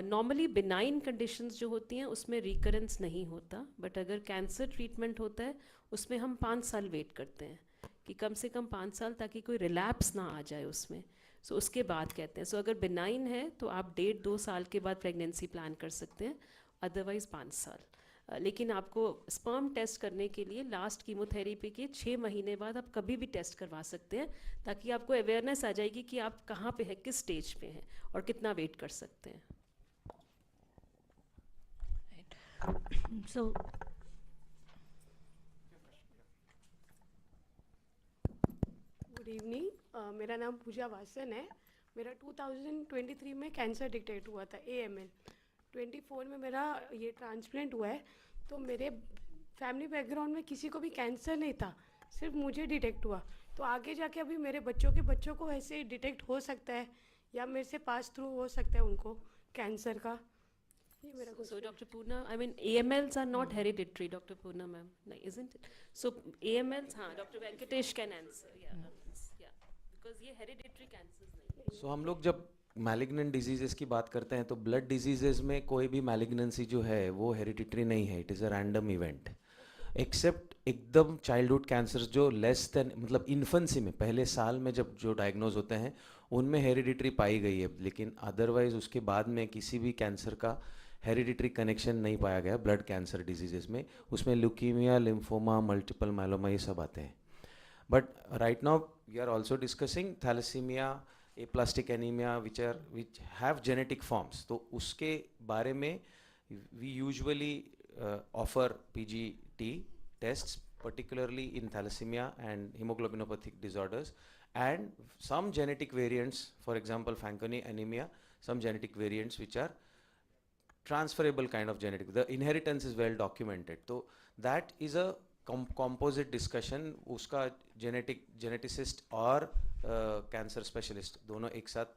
नॉर्मली बिनाइन कंडीशंस जो होती हैं उसमें रिकरेंस नहीं होता, बट अगर कैंसर ट्रीटमेंट होता है उसमें हम 5 साल वेट करते हैं कि कम से कम 5 साल, ताकि कोई रिलैप्स ना आ जाए उसमें। सो उसके बाद कहते हैं। सो अगर बिनाइन है तो आप 1.5-2 साल के बाद प्रेगनेंसी प्लान कर सकते हैं, अदरवाइज़ 5 साल। लेकिन आपको स्पर्म टेस्ट करने के लिए लास्ट कीमोथेरेपी के 6 महीने बाद आप कभी भी टेस्ट करवा सकते हैं, ताकि आपको अवेयरनेस आ जाएगी कि आप कहाँ पे हैं, किस स्टेज पे हैं और कितना वेट कर सकते हैं। So गुड इवनिंग, मेरा नाम पूजा वासन है। मेरा 2023 में कैंसर डिटेक्ट हुआ था, AML। 24 में मेरा ये ट्रांसप्लांट हुआ है। तो मेरे फैमिली बैकग्राउंड में किसी को भी कैंसर नहीं था, सिर्फ मुझे डिटेक्ट हुआ। तो आगे जाके अभी मेरे बच्चों को ऐसे डिटेक्ट हो सकता है या मेरे से पास थ्रू हो सकता है उनको कैंसर का। ये मेरा So Dr. Poorna, I mean AMLs are not hereditary, Dr. Poorna ma'am, isn't it? So AMLs, हाँ, Dr. Venkatesh can answer, yeah, because ये hereditary cancers नहीं है। So हम लोग जब मैलिग्नेंट डिजीजेस की बात करते हैं तो ब्लड डिजीजेस में कोई भी मैलिग्नेंसी जो है वो हेरिडिटरी नहीं है, it is a random event, except एकदम चाइल्डहुड कैंसर्स जो लेस देन, मतलब इन्फेंसी में पहले साल में जब जो डायग्नोज होते हैं उनमें हेरिडिटरी पाई गई है। लेकिन अदरवाइज उसके बाद में किसी भी कैंसर का हेरिडिटरी कनेक्शन नहीं पाया गया ब्लड कैंसर डिजीजेस में। उसमें ल्यूकीमिया, लिम्फोमा, मल्टीपल मायलोमा ये सब आते हैं। But right now we are also discussing thalassemia, aplastic anemia which have genetic forms. तो उसके बारे में we usually offer PGT tests, particularly in thalassemia and hemoglobinopathic disorders, and some genetic variants, for example Fanconi anemia, some genetic variants which are transferable kind of genetic, the inheritance is well documented. So that is a composite discussion, uska geneticist और cancer specialist दोनों एक साथ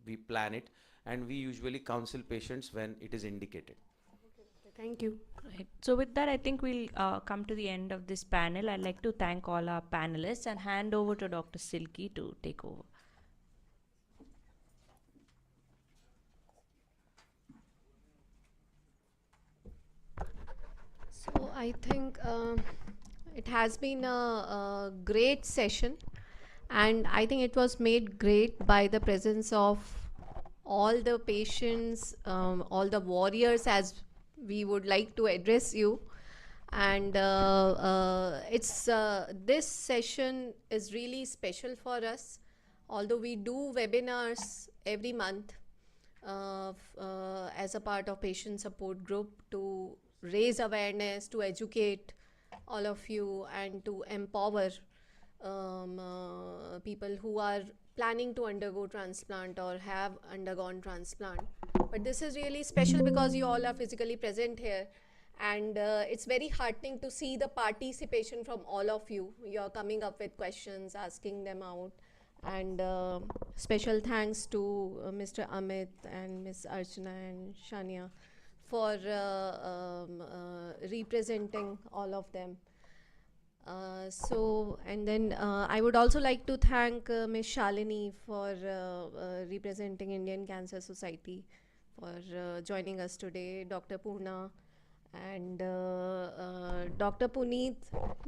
we plan it, and we usually counsel patients when it is indicated. Thank you. Right. So with that, I think we'll come to the end of this panel. I'd like to thank all our panelists and hand over to Dr. Silky to take over. So I think it has been a great session, and I think it was made great by the presence of all the patients, all the warriors, as we would like to address you. And it's this session is really special for us, although we do webinars every month as a part of patient support group to raise awareness, to educate all of you, and to empower people who are planning to undergo transplant or have undergone transplant. But this is really special because you all are physically present here, and it's very heartening to see the participation from all of you. You're coming up with questions, asking them out, and special thanks to Mr. Amit and Ms. Archana and Shania for representing all of them. And then I would also like to thank Ms. Shalini for representing Indian Cancer Society, for joining us today, Dr. Poorna, and Dr. Puneet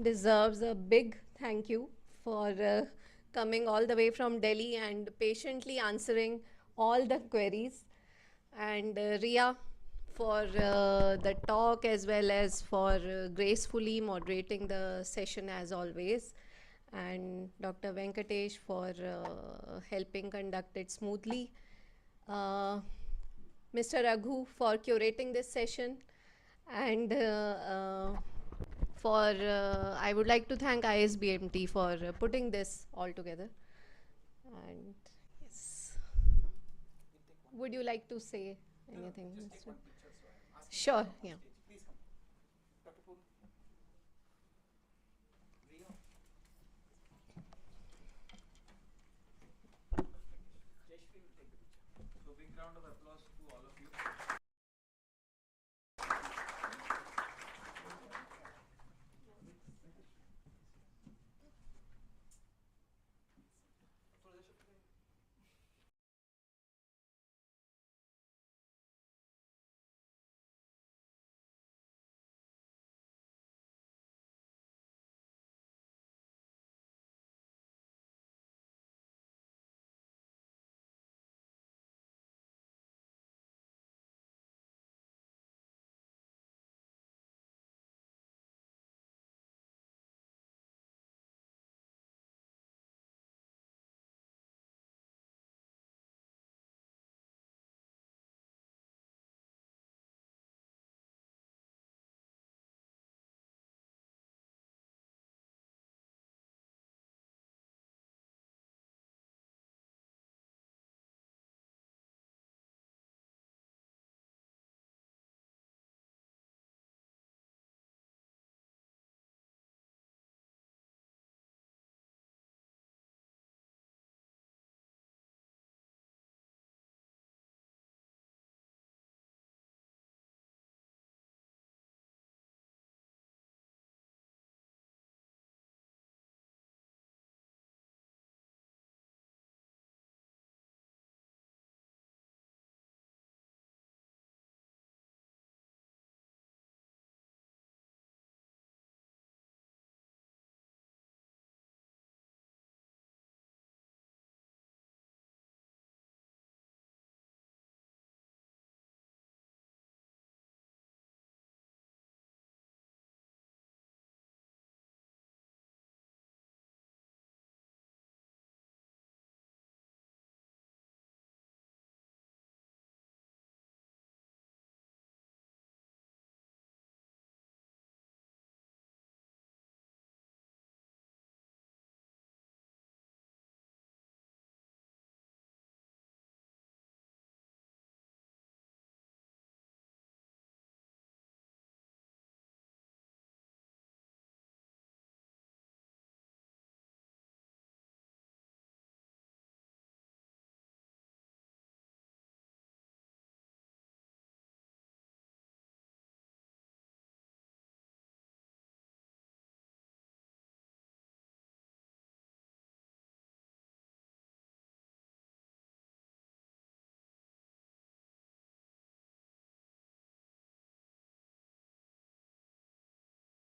deserves a big thank you for coming all the way from Delhi and patiently answering all the queries, and Ria for the talk as well as for gracefully moderating the session as always, and Dr. Venkatesh for helping conduct it smoothly. Mr. Raghu for curating this session, and I would like to thank ISBMT for putting this all together. And yes, would you like to say anything, Mr.? Sure, yeah.